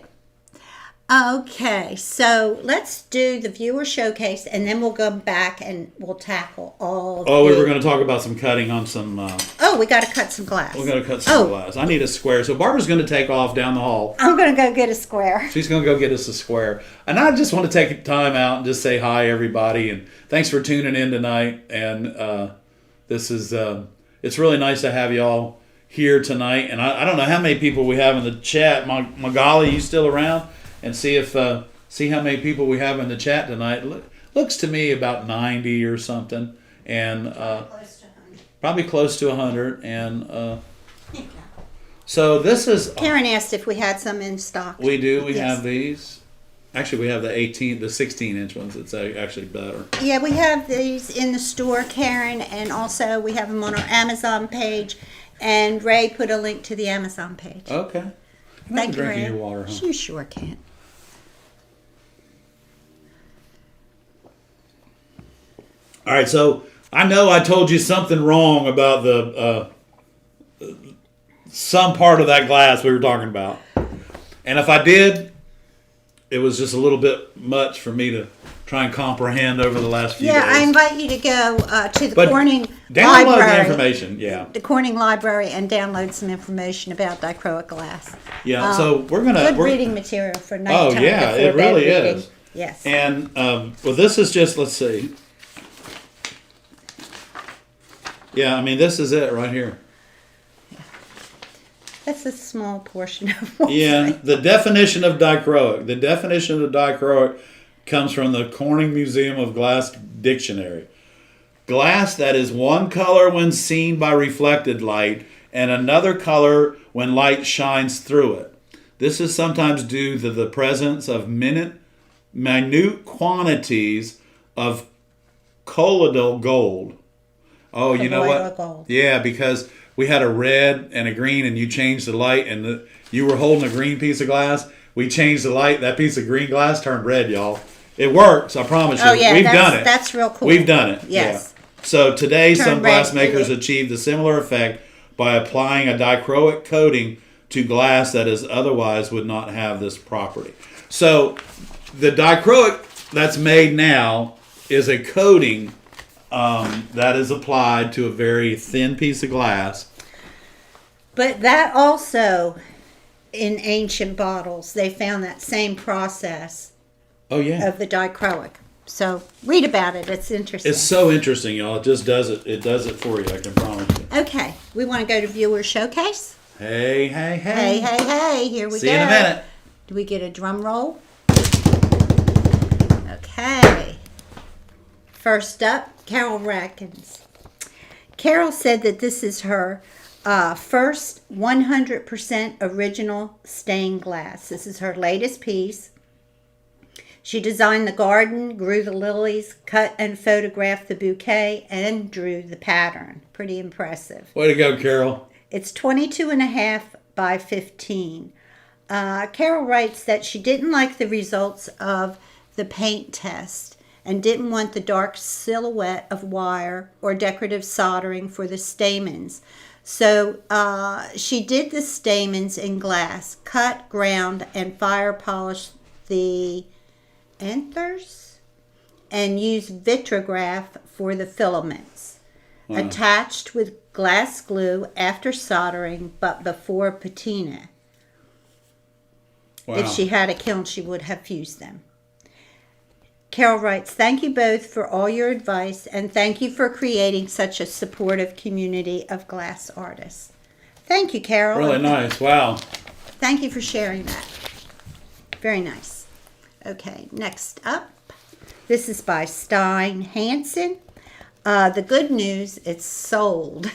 Okay, so let's do the viewer showcase, and then we'll go back and we'll tackle all. Oh, we were going to talk about some cutting on some. Oh, we got to cut some glass. We're going to cut some glass. I need a square. So Barbara's going to take off down the hall. I'm going to go get a square. She's going to go get us a square. And I just want to take time out and just say hi, everybody, and thanks for tuning in tonight. And this is it's really nice to have you all here tonight. And I don't know how many people we have in the chat. Magali, you still around? And see if see how many people we have in the chat tonight. Looks to me about 90 or something, and probably close to 100. And so this is. Karen asked if we had some in stock. We do. We have these. Actually, we have the 16-inch ones. It's actually better. Yeah, we have these in the store, Karen, and also we have them on our Amazon page. And Ray put a link to the Amazon page. Okay. Thank you, drinking Ray. your water, huh? You sure can. All right, so I know I told you something wrong about the some part of that glass we were talking about, and if I did, it was just a little bit much for me to try and comprehend over the last few days. Yeah, I invite you to go to the But Corning download Library. the information, yeah. The Corning Library, and download some information about dichroic glass. Yeah, so we're gonna Good reading material for nighttime. Oh yeah, before it really bed reading. is. Yes. And well, this is just, let's see. Yeah, I mean, this is it right here. That's a small portion of what Yeah, the definition of dichroic. The definition of dichroic comes from the Corning Museum of Glass Dictionary. Glass that is one color when seen by reflected light and another color when light shines through it. This is sometimes due to the presence of minute quantities of colloidal gold. Oh, you know what? Gold. Yeah, because we had a red and a green, and you changed the light, and you were holding a green piece of glass. We changed the light. That piece of green glass turned red, y'all. It works, I promise you. Oh, yeah, We've done it. That's real cool. We've done it. Yes. Yeah. So today, Turn some glass red, makers blue. achieved a similar effect by applying a dichroic coating to glass that is otherwise would not have this property. So the dichroic that's made now is a coating that is applied to a very thin piece of glass. But that also, in ancient bottles, they found that same process Oh yeah, of the dichroic. So read about it. It's interesting. it's so interesting, y'all. It just does it. It does it for you. I can promise you. Okay, we want to go to viewer showcase. Hey. Hey, here we go. See you in a minute. Do we get a drum roll? Okay. First up, Carol Rackins. Carol said that this is her first 100% original stained glass. This is her latest piece. She designed the garden, grew the lilies, cut and photographed the bouquet, and drew the pattern. Pretty impressive. Way to go, Carol. It's 22.5 by 15. Carol writes that she didn't like the results of the paint test and didn't want the dark silhouette of wire or decorative soldering for the stamens. So she did the stamens in glass, cut, ground, and fire polished the anthers, and used vitrograph for the filaments. Wow. Attached with glass glue after soldering, but before patina. Wow. If she had a kiln, she would have fused them. Carol writes, thank you both for all your advice, and thank you for creating such a supportive community of glass artists. Thank you, Carol. Really nice. Wow. Thank you for sharing that. Very nice. Okay, next up. This is by Stein Hansen. The good news, it's sold.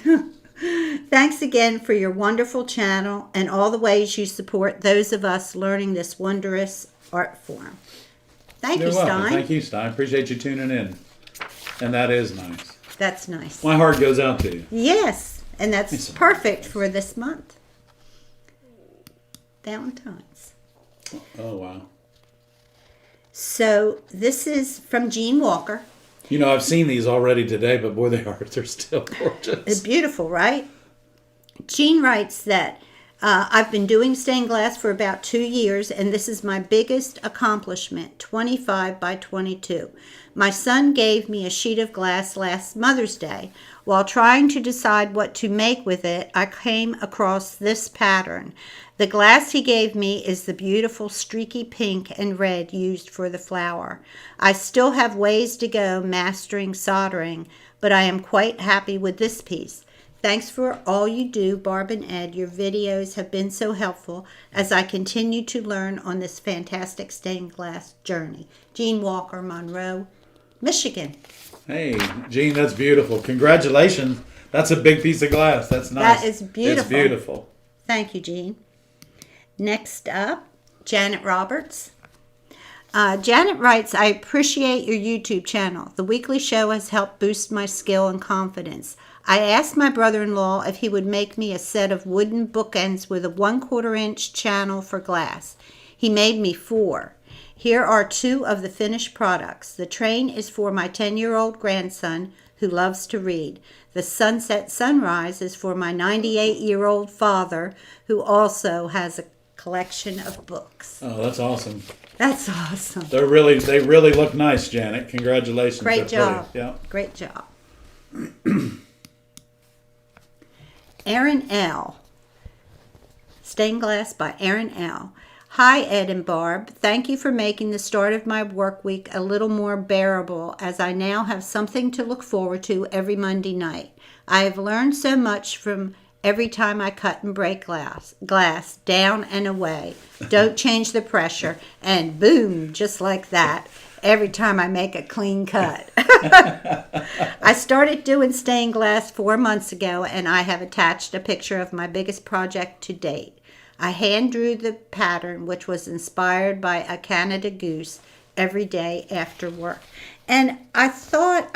Thanks again for your wonderful channel and all the ways you support those of us learning this wondrous art form. Thank you, welcome. Stein. Thank you, Stein. Appreciate you tuning in. And that is nice. That's nice. My heart goes out to you. Yes, and that's It's perfect for this month. Valentine's. Oh, wow. So this is from Jean Walker. You know, I've seen these already today, but boy, they're still gorgeous. It's beautiful, right? Jean writes that I've been doing stained glass for about 2 years, and this is my biggest accomplishment, 25 by 22. My son gave me a sheet of glass last Mother's Day. While trying to decide what to make with it, I came across this pattern. The glass he gave me is the beautiful streaky pink and red used for the flower. I still have ways to go mastering soldering, but I am quite happy with this piece. Thanks for all you do, Barb and Ed. Your videos have been so helpful as I continue to learn on this fantastic stained glass journey. Jean Walker, Monroe, Michigan. Hey, Jean, that's beautiful. Congratulations. That's a big piece of glass. That's nice. That is beautiful. It's beautiful. Thank you, Jean. Next up, Janet Roberts. Janet writes, I appreciate your YouTube channel. The weekly show has helped boost my skill and confidence. I asked my brother-in-law if he would make me a set of wooden bookends with a 1/4 inch channel for glass. He made me 4. Here are 2 of the finished products. The train is for my 10-year-old grandson who loves to read. The sunset sunrise is for my 98-year-old father who also has a collection of books. Oh, that's awesome. That's awesome. They really look nice, Janet. Congratulations. Great job. Yeah. Great job. Aaron L. Stained Glass by Aaron L. Hi, Ed and Barb. Thank you for making the start of my work week a little more bearable, as I now have something to look forward to every Monday night. I have learned so much from every time I cut and break glass down and away. Don't change the pressure, and boom, just like that, every time I make a clean cut. I started doing stained glass 4 months ago, and I have attached a picture of my biggest project to date. I hand drew the pattern, which was inspired by a Canada goose, every day after work. And I thought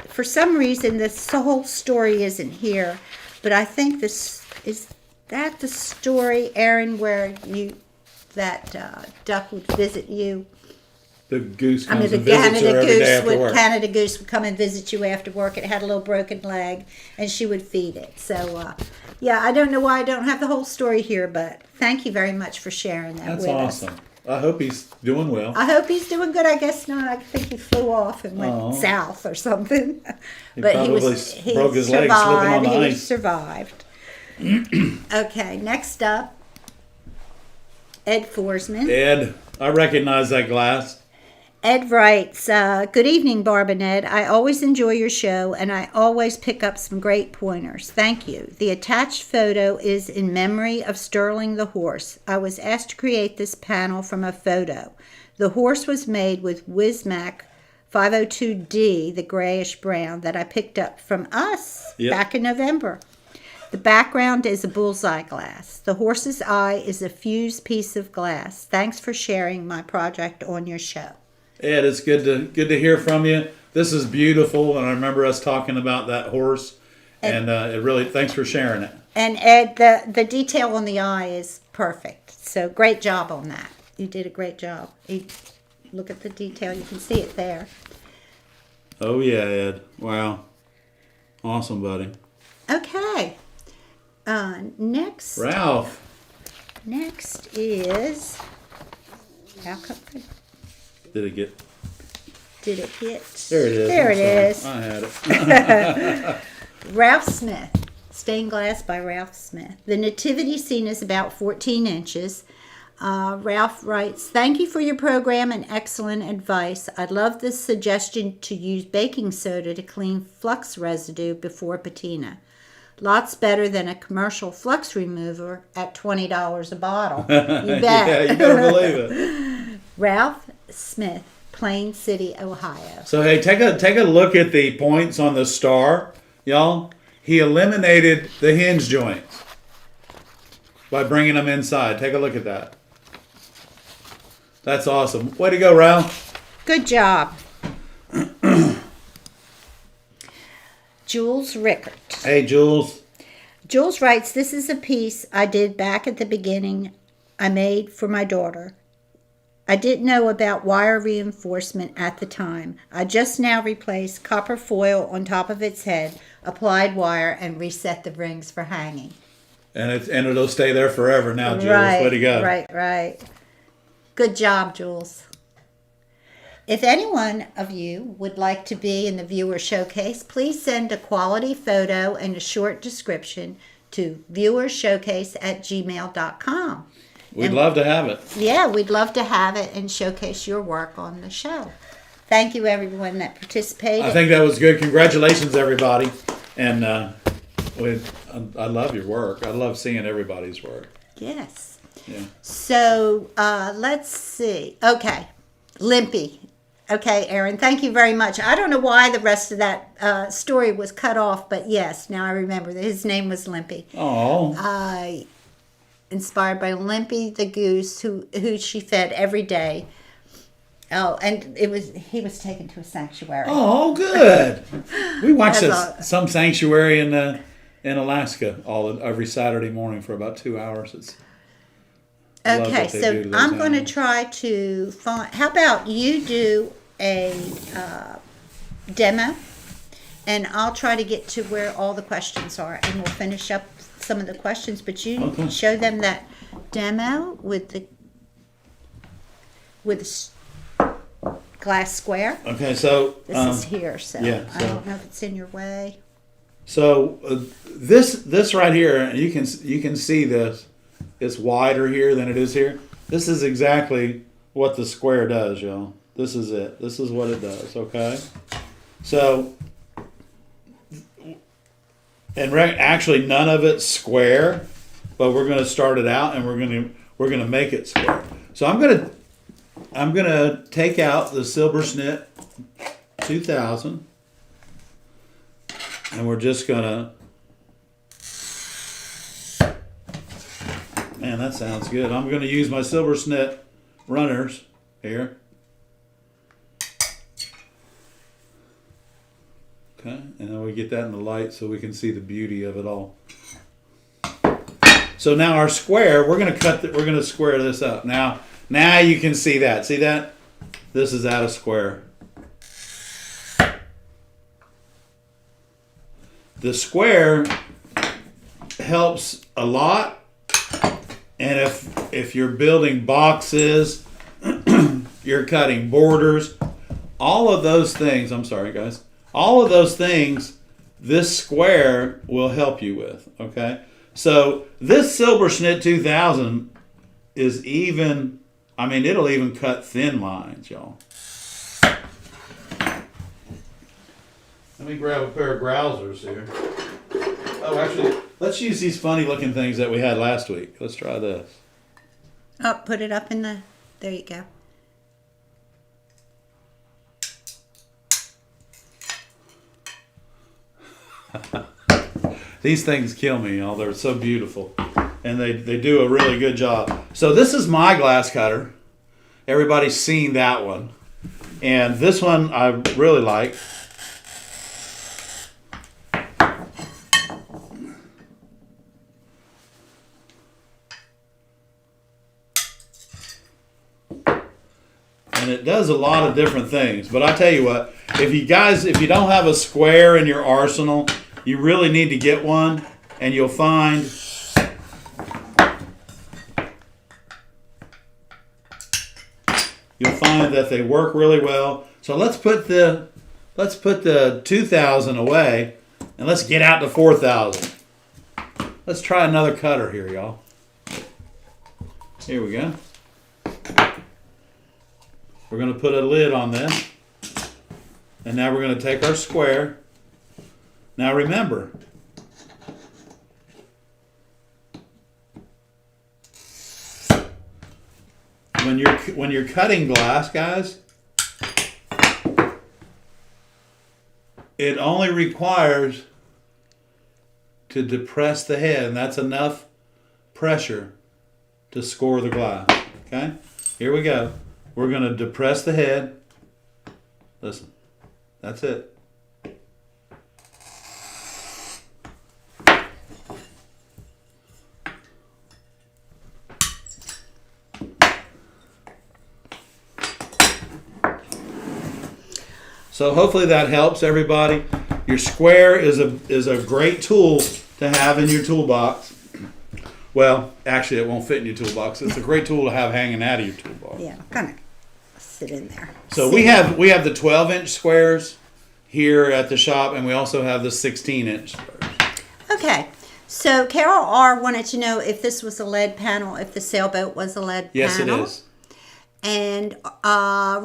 for some reason, this whole story isn't here, but I think this is that the story, Aaron, where that duck would visit you. The goose comes and visits her every day after work. Canada goose would come and visit you after work. It had a little broken leg, and she would feed it. So, yeah, I don't know why I don't have the whole story here, but thank you very much for sharing that with us. That's awesome. I hope he's doing well. I hope he's doing good. I guess not. I think he flew off and went south or something. But he broke his leg slipping on the ice. He survived. Okay, next up, Ed Forsman. Ed, I recognize that glass. Ed writes, good evening, Barb and Ed. I always enjoy your show, and I always pick up some great pointers. Thank you. The attached photo is in memory of Sterling the horse. I was asked to create this panel from a photo. The horse was made with Wismac 502D, the grayish brown, that I picked up from us back in November. The background is a bullseye glass. The horse's eye is a fused piece of glass. Thanks for sharing my project on your show. Ed, it's good to hear from you. This is beautiful, and I remember us talking about that horse, and it really, thanks for sharing it. And Ed, the detail on the eye is perfect. So great job on that. You did a great job. Look at the detail. You can see it there. Oh, yeah, Ed. Wow. Awesome, buddy. Okay. Next. Ralph. Next is... Did it hit? There it is. There it is. I had it. Ralph Smith. Stained Glass by Ralph Smith. The nativity scene is about 14 inches. Ralph writes, thank you for your program and excellent advice. I love this suggestion to use baking soda to clean flux residue before patina. Lots better than a commercial flux remover at $20 a bottle. You bet. Yeah, you better believe it. Ralph Smith, Plain City, Ohio. So hey, take a look at the points on the star, y'all. He eliminated the hinge joints by bringing them inside. Take a look at that. That's awesome. Way to go, Ralph. Good job. Jules Rickert. Hey, Jules. Jules writes, this is a piece I did back at the beginning I made for my daughter. I didn't know about wire reinforcement at the time. I just now replaced copper foil on top of its head, applied wire, and reset the rings for hanging. And it'll stay there forever now, Jules. Right, Way to go. Right. Good job, Jules. If anyone of you would like to be in the viewer showcase, please send a quality photo and a short description to viewershowcase@gmail.com. We'd love to have it. Yeah, we'd love to have it and showcase your work on the show. Thank you, everyone that participated. I think that was good. Congratulations, everybody. And I love your work. I love seeing everybody's work. Yes. Yeah. So let's see. Okay, Limpy. Okay, Aaron, thank you very much. I don't know why the rest of that story was cut off, but yes, now I remember that his name was Limpy. Oh. Inspired by Limpy the goose, who she fed every day. Oh, and he was taken to a sanctuary. Oh, good. We watch some sanctuary in Alaska every Saturday morning for about 2 hours. Okay, so I'm going to try to find. How about you do a demo, and I'll try to get to where all the questions are, and we'll finish up some of the questions. But you show them that demo with the glass square. Okay, so this is here, so, yeah, I don't know if it's in your way. So this right here, you can see this. It's wider here than it is here. This is exactly what the square does, y'all. This is it. This is what it does. Okay. So, and actually none of it's square, but we're going to start it out and we're going to make it square. So I'm going to take out the Silversnit 2000, and we're just going to. Man, that sounds good. I'm going to use my Silversnit runners here. Okay, and then we get that in the light so we can see the beauty of it all. So now our square, we're going to square this up. Now you can see that. See that? This is out of square. The square helps a lot. And if you're building boxes, you're cutting borders, all of those things, I'm sorry guys, all of those things, this square will help you with, okay? So this Silversnit 2000 is even, it'll even cut thin lines, y'all. Let me grab a pair of Grousers here. Oh, actually, let's use these funny looking things that we had last week. Let's try this. Oh, put it up in there you go. These things kill me, y'all. They're so beautiful. And they do a really good job. So this is my glass cutter. Everybody's seen that one. And this one I really like. And it does a lot of different things. But I tell you what, if you don't have a square in your arsenal, you really need to get one, and you'll find that they work really well. So let's put the 2000 away, and let's get out to 4000. Let's try another cutter here, y'all. Here we go. We're going to put a lid on this. And now we're going to take our square. Now remember, when you're cutting glass, guys, it only requires to depress the head, and that's enough pressure to score the glass. Okay? Here we go. We're going to depress the head. Listen, that's it. So hopefully that helps everybody. Your square is a great tool to have in your toolbox. Well, actually, it won't fit in your toolbox. It's a great tool to have hanging out of your toolbox. Yeah, kind of sit in there. So we have the 12-inch squares here at the shop, and we also have the 16-inch squares. Okay. So Carol R. wanted to know if this was a lead panel, if the sailboat was a lead Yes, panel. it is. And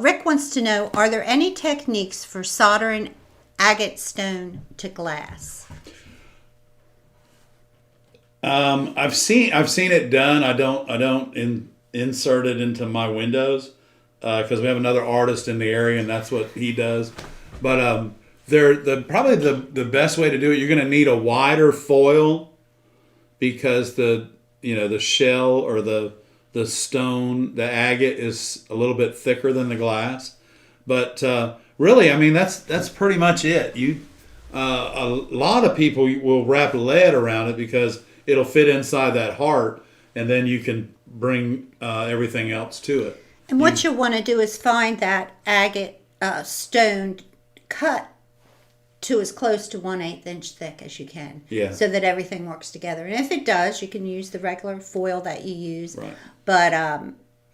Rick wants to know, are there any techniques for soldering agate stone to glass? I've seen it done. I don't insert it into my windows because we have another artist in the area, and that's what he does. But probably the best way to do it, you're going to need a wider foil because the shell or the stone, the agate is a little bit thicker than the glass. But really, I mean, that's pretty much it. A lot of people will wrap lead around it because it'll fit inside that heart, and then you can bring everything else to it. And what you'll want to do is find that agate stone cut to as close to 1/8 inch thick as you can. Yeah. So that everything works together. And if it does, you can use the regular foil that you use. Right. But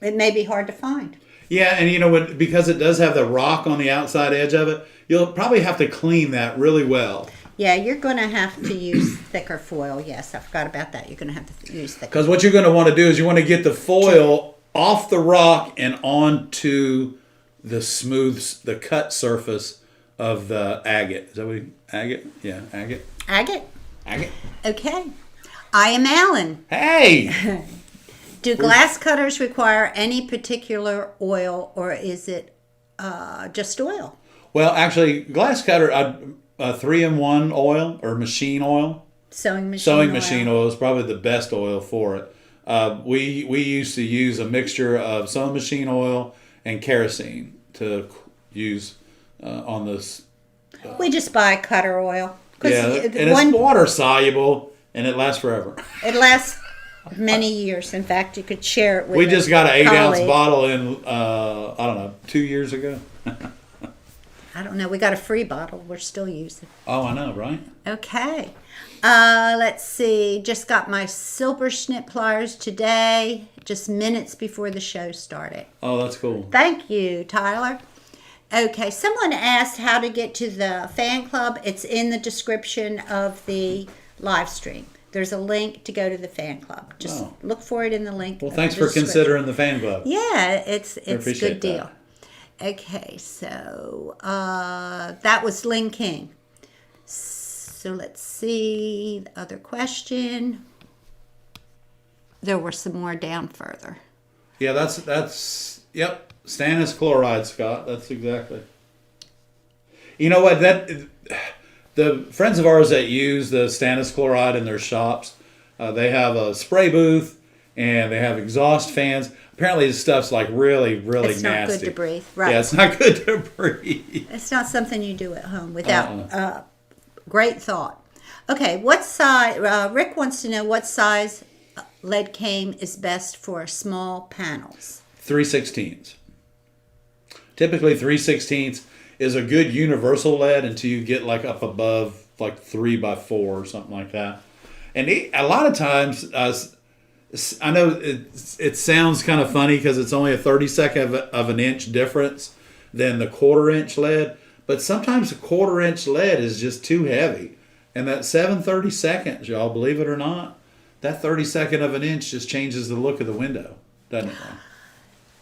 it may be hard to find. Yeah, and because it does have the rock on the outside edge of it, you'll probably have to clean that really well. Yeah, you're going to have to use thicker foil. Yes, I forgot about that. You're going to have to use thicker. Because what you're going to want to do is you want to get the foil off the rock and onto the cut surface of the agate. Is that what agate? Yeah, agate. Agate? Agate. Okay. I am Alan. Hey! Do glass cutters require any particular oil, or is it just oil? Well, actually, glass cutter, 3-in-1 oil or machine oil. Sewing machine oil is probably the best oil for it. We used to use a mixture of sewing machine oil and kerosene to use on this. We just buy cutter oil. Yeah, and it's water soluble and it lasts forever. It lasts many years. In fact, you could share it with. We just got an 8-ounce bottle in 2 years ago. I don't know. We got a free bottle. We're still using. Oh, I know, right? Okay. Let's see. Just got my silver snip pliers today, just minutes before the show started. Oh, that's cool. Thank you, Tyler. Okay, someone asked how to get to the fan club. It's in the description of the live stream. There's a link to go to the fan club. Just look for it in the link. Well, thanks for considering the fan club. Yeah, it's a good deal. Okay, so that was Lynn King. So let's see the other question. There were some more down further. Yeah, that's yep. Stannous chloride, Scott. That's exactly. You know what? The friends of ours that use the stannous chloride in their shops, they have a spray booth and they have exhaust fans. Apparently, this stuff's like really, really nasty. It's not good to breathe. Right. Yeah, it's not good to breathe. It's not something you do at home without great thought. Okay, what size? Rick wants to know what size lead cane is best for small panels. 3/16. Typically, 3/16 is a good universal lead until you get like up above like 3x4 or something like that. And a lot of times, I know it sounds kind of funny because it's only a 32nd of an inch difference than the 1/4 inch lead, but sometimes the 1/4 inch lead is just too heavy. And that 7/32, y'all, believe it or not, that 32nd of an inch just changes the look of the window, doesn't it?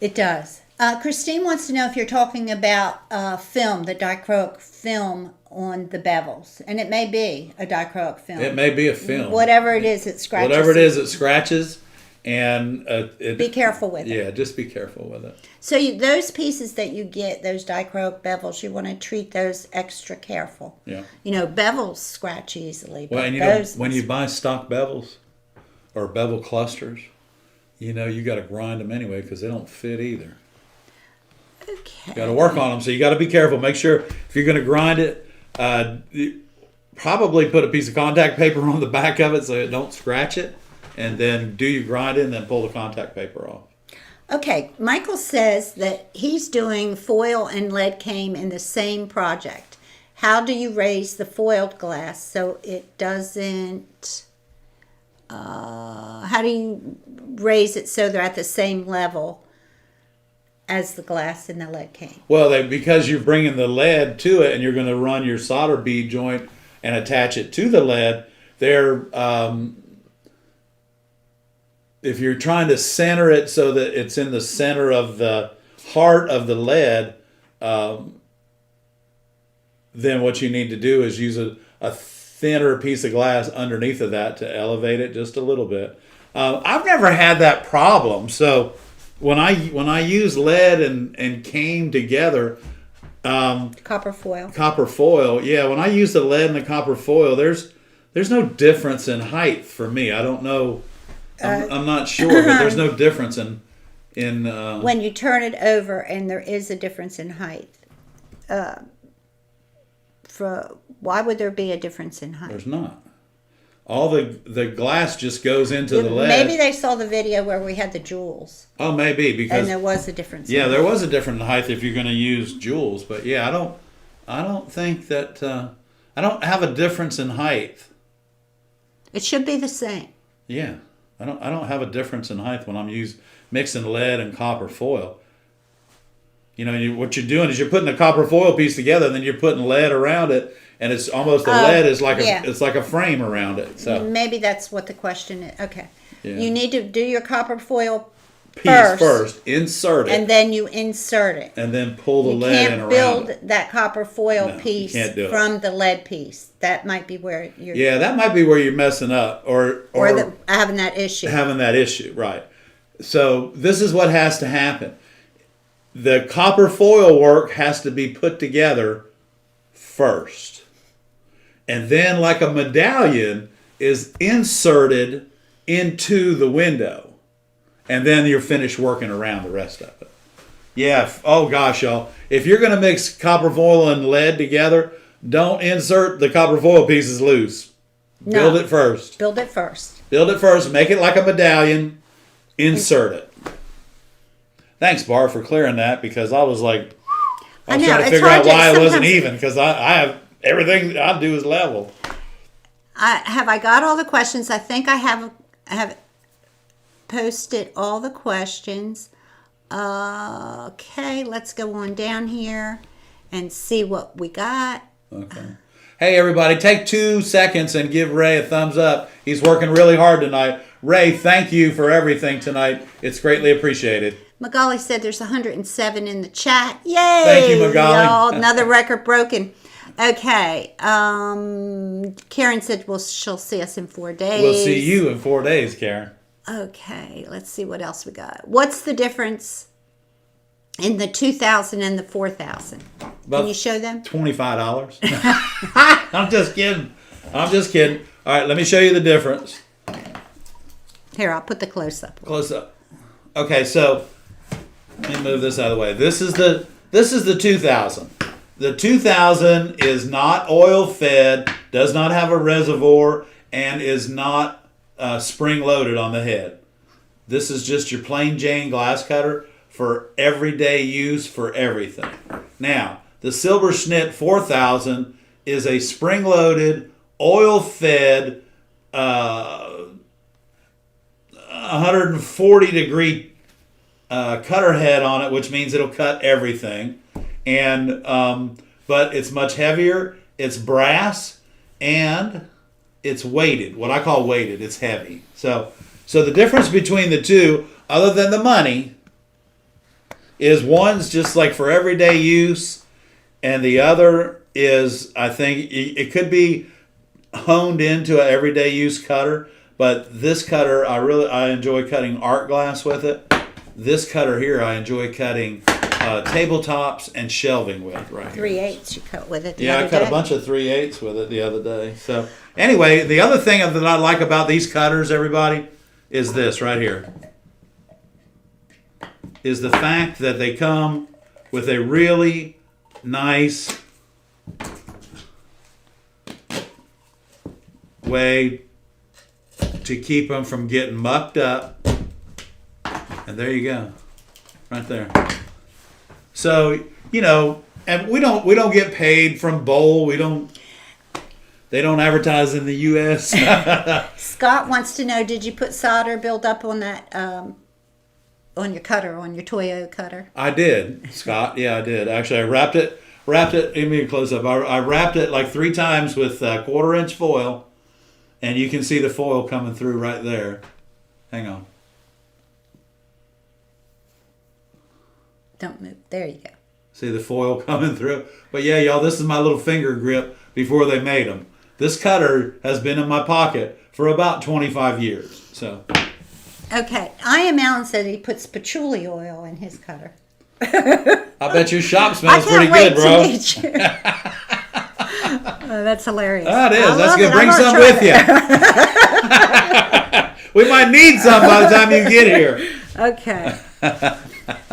It does. Christine wants to know if you're talking about film, the dichroic film on the bevels. And it may be a dichroic film. It may be a film. Whatever it is, it scratches. Whatever it is, it scratches. And be careful with it. Yeah, just be careful with it. So those pieces that you get, those dichroic bevels, you want to treat those extra careful. Yeah. Bevels scratch easily. Well, and when you buy stock bevels or bevel clusters, you got to grind them anyway because they don't fit either. Okay. You got to work on them, so you got to be careful. Make sure if you're going to grind it, probably put a piece of contact paper on the back of it so it don't scratch it, and then do your grinding, and then pull the contact paper off. Okay, Michael says that he's doing foil and lead cane in the same project. How do you raise the foiled glass so it doesn't how do you raise it so they're at the same level as the glass in the lead can? Well, because you're bringing the lead to it and you're going to run your solder bead joint and attach it to the lead, if you're trying to center it so that it's in the center of the heart of the lead, then what you need to do is use a thinner piece of glass underneath of that to elevate it just a little bit. I've never had that problem. So when I use lead and cane together, Copper foil. Yeah, when I use the lead and the copper foil, there's no difference in height for me. I don't know. I'm not sure, but there's no difference in when you turn it over, and there is a difference in height. Why would there be a difference in height? There's not. All the glass just goes into the lead. Maybe they saw the video where we had the jewels. Oh, maybe because and there was a difference. Yeah, there was a difference in height if you're going to use jewels, but yeah, I don't think that I don't have a difference in height. It should be the same. Yeah, I don't have a difference in height when I'm mixing lead and copper foil. You know, what you're doing is you're putting the copper foil piece together, and then you're putting lead around it, and it's almost lead is like it's like a frame around it. So maybe that's what the question is. Okay, yeah. You need to do your copper foil piece first, insert it, and then you insert it, and then pull the lead in around it. You can't build that copper foil piece from the lead piece. That might be where you're. Yeah, that might be where you're messing up, or having that issue. Having that issue, right? So this is what has to happen. The copper foil work has to be put together first. And then, like a medallion, is inserted into the window. And then you're finished working around the rest of it. Yeah, oh gosh, y'all. If you're going to mix copper foil and lead together, don't insert the copper foil pieces loose. No. Build it first. Build it first. Build it first. Make it like a medallion. Insert it. Thanks, Bar, for clearing that, because I was like, I was trying to figure out why it wasn't even, because I have everything I do is level. I got all the questions. I think I have posted all the questions. Okay, let's go on down here and see what we got. Okay. Hey, everybody, take 2 seconds and give Ray a thumbs up. He's working really hard tonight. Ray, thank you for everything tonight. It's greatly appreciated. Magali said there's 107 in the chat. Yay! Thank you, Magali. Y'all, another record broken. Okay. Karen said she'll see us in 4 days. We'll see you in 4 days, Karen. Okay. Let's see what else we got. What's the difference in the 2000 and the 4000? Can you show them? $25. I'm just kidding. All right, let me show you the difference. Here, I'll put the close up. Close up. Okay, so let me move this out of the way. This is the 2000. The 2000 is not oil fed, does not have a reservoir, and is not spring loaded on the head. This is just your plain Jane glass cutter for everyday use for everything. Now, the Silver Schnitt 4000 is a spring loaded, oil fed, 140 degree cutter head on it, which means it'll cut everything. And but it's much heavier. It's brass and it's weighted. What I call weighted. It's heavy. So the difference between the two, other than the money, is one's just like for everyday use, and the other is, I think it could be honed into an everyday use cutter. But this cutter, I enjoy cutting art glass with it. This cutter here, I enjoy cutting tabletops and shelving with right here. 3/8 you cut with it. Yeah, I cut a bunch of 3/8 with it the other day. So anyway, the other thing that I like about these cutters, everybody, is this right here. Is the fact that they come with a really nice way to keep them from getting mucked up. And there you go. Right there. So, and we don't get paid from Bowl. They don't advertise in the U.S. Scott wants to know, did you put solder build up on that, on your cutter, on your Toyo cutter? I did, Scott. Yeah, I did. Actually, I wrapped it. Let me close up. I wrapped it like 3 times with 1/4-inch foil, and you can see the foil coming through right there. Hang on. Don't move. There you go. See the foil coming through. But yeah, y'all, this is my little finger grip before they made them. This cutter has been in my pocket for about 25 years. So. Okay. Ian Allen said he puts patchouli oil in his cutter. I bet your shop smells pretty good, bro. To meet you. That's hilarious. That is. That's good. Bring some with you. We might need some by the time you get here. Okay.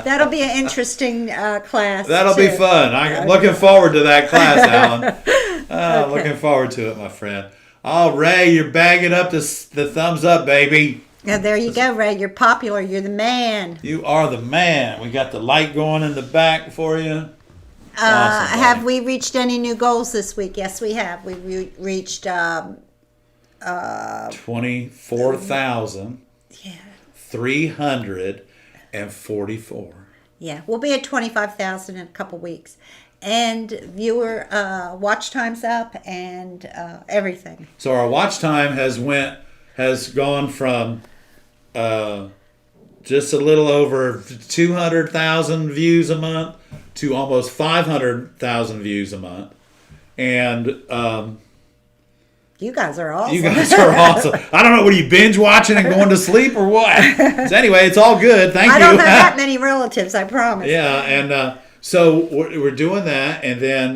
That'll be an interesting class. That'll be fun. I'm looking forward to that class, Alan. Okay. Looking forward to it, my friend. Oh, Ray, you're bagging up the thumbs up, baby. Yeah, there you go, Ray. You're popular. You're the man. You are the man. We got the light going in the back for you. Awesome, have we reached any new goals this week? Yes, we have. We reached 24,000. Yeah. 344. Yeah, we'll be at 25,000 in a couple weeks. And viewer watch time's up and everything. So our watch time has gone from just a little over 200,000 views a month to almost 500,000 views a month. And you guys are awesome. You guys are awesome. I don't know, what are you binge watching and going to sleep or what? So anyway, it's all good. Thank you. I don't have that many relatives, I promise. Yeah, and so we're doing that, and then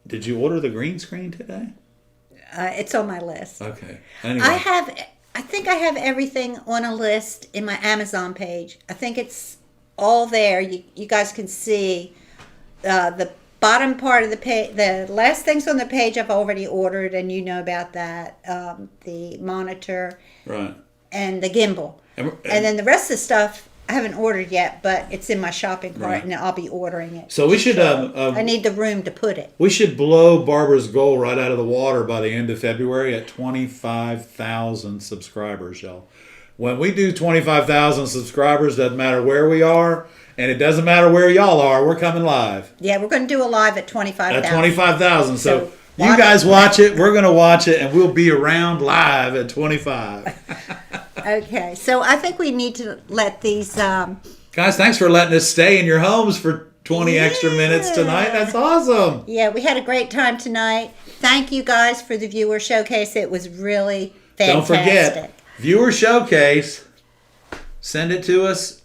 did you order the green screen today? It's on my list. Okay. Anyway. I think I have everything on a list in my Amazon page. I think it's all there. You guys can see the bottom part of the page. The last things on the page I've already ordered, and you know about that. The monitor, right, and the gimbal, and then the rest of the stuff I haven't ordered yet, but it's in my shopping cart, right, and I'll be ordering it. So we should. I need the room to put it. We should blow Barbara's goal right out of the water by the end of February at 25,000 subscribers, y'all. When we do 25,000 subscribers, doesn't matter where we are, and it doesn't matter where y'all are. We're coming live. Yeah, we're going to do a live at 25,000. At 25,000. So you guys watch it. We're going to watch it, and we'll be around live at 25. Okay, so I think we need to let these... Guys, thanks for letting us stay in your homes for 20 extra minutes tonight. That's awesome. Yeah, we had a great time tonight. Thank you guys for the viewer showcase. It was really fantastic. Don't forget, viewer showcase. Send it to us,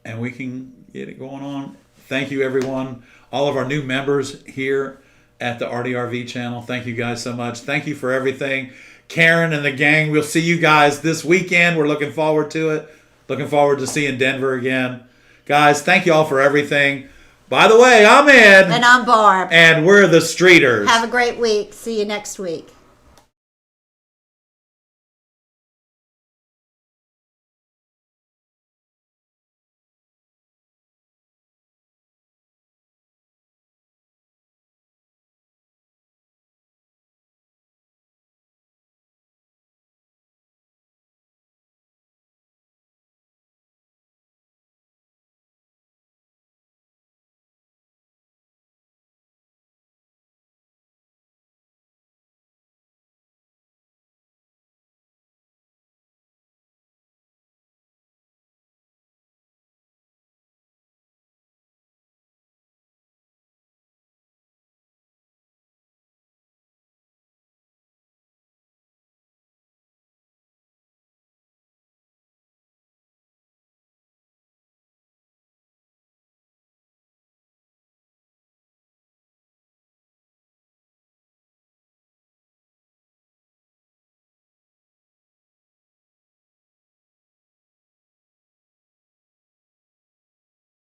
and we can get it going on. Thank you, everyone. All of our new members here at the ARTyRV channel. Thank you guys so much. Thank you for everything. Karen and the gang, we'll see you guys this weekend. We're looking forward to it. Looking forward to seeing Denver again. Guys, thank you all for everything. By the way, I'm Ed. And I'm Barb. And we're the Streeters. Have a great week. See you next week.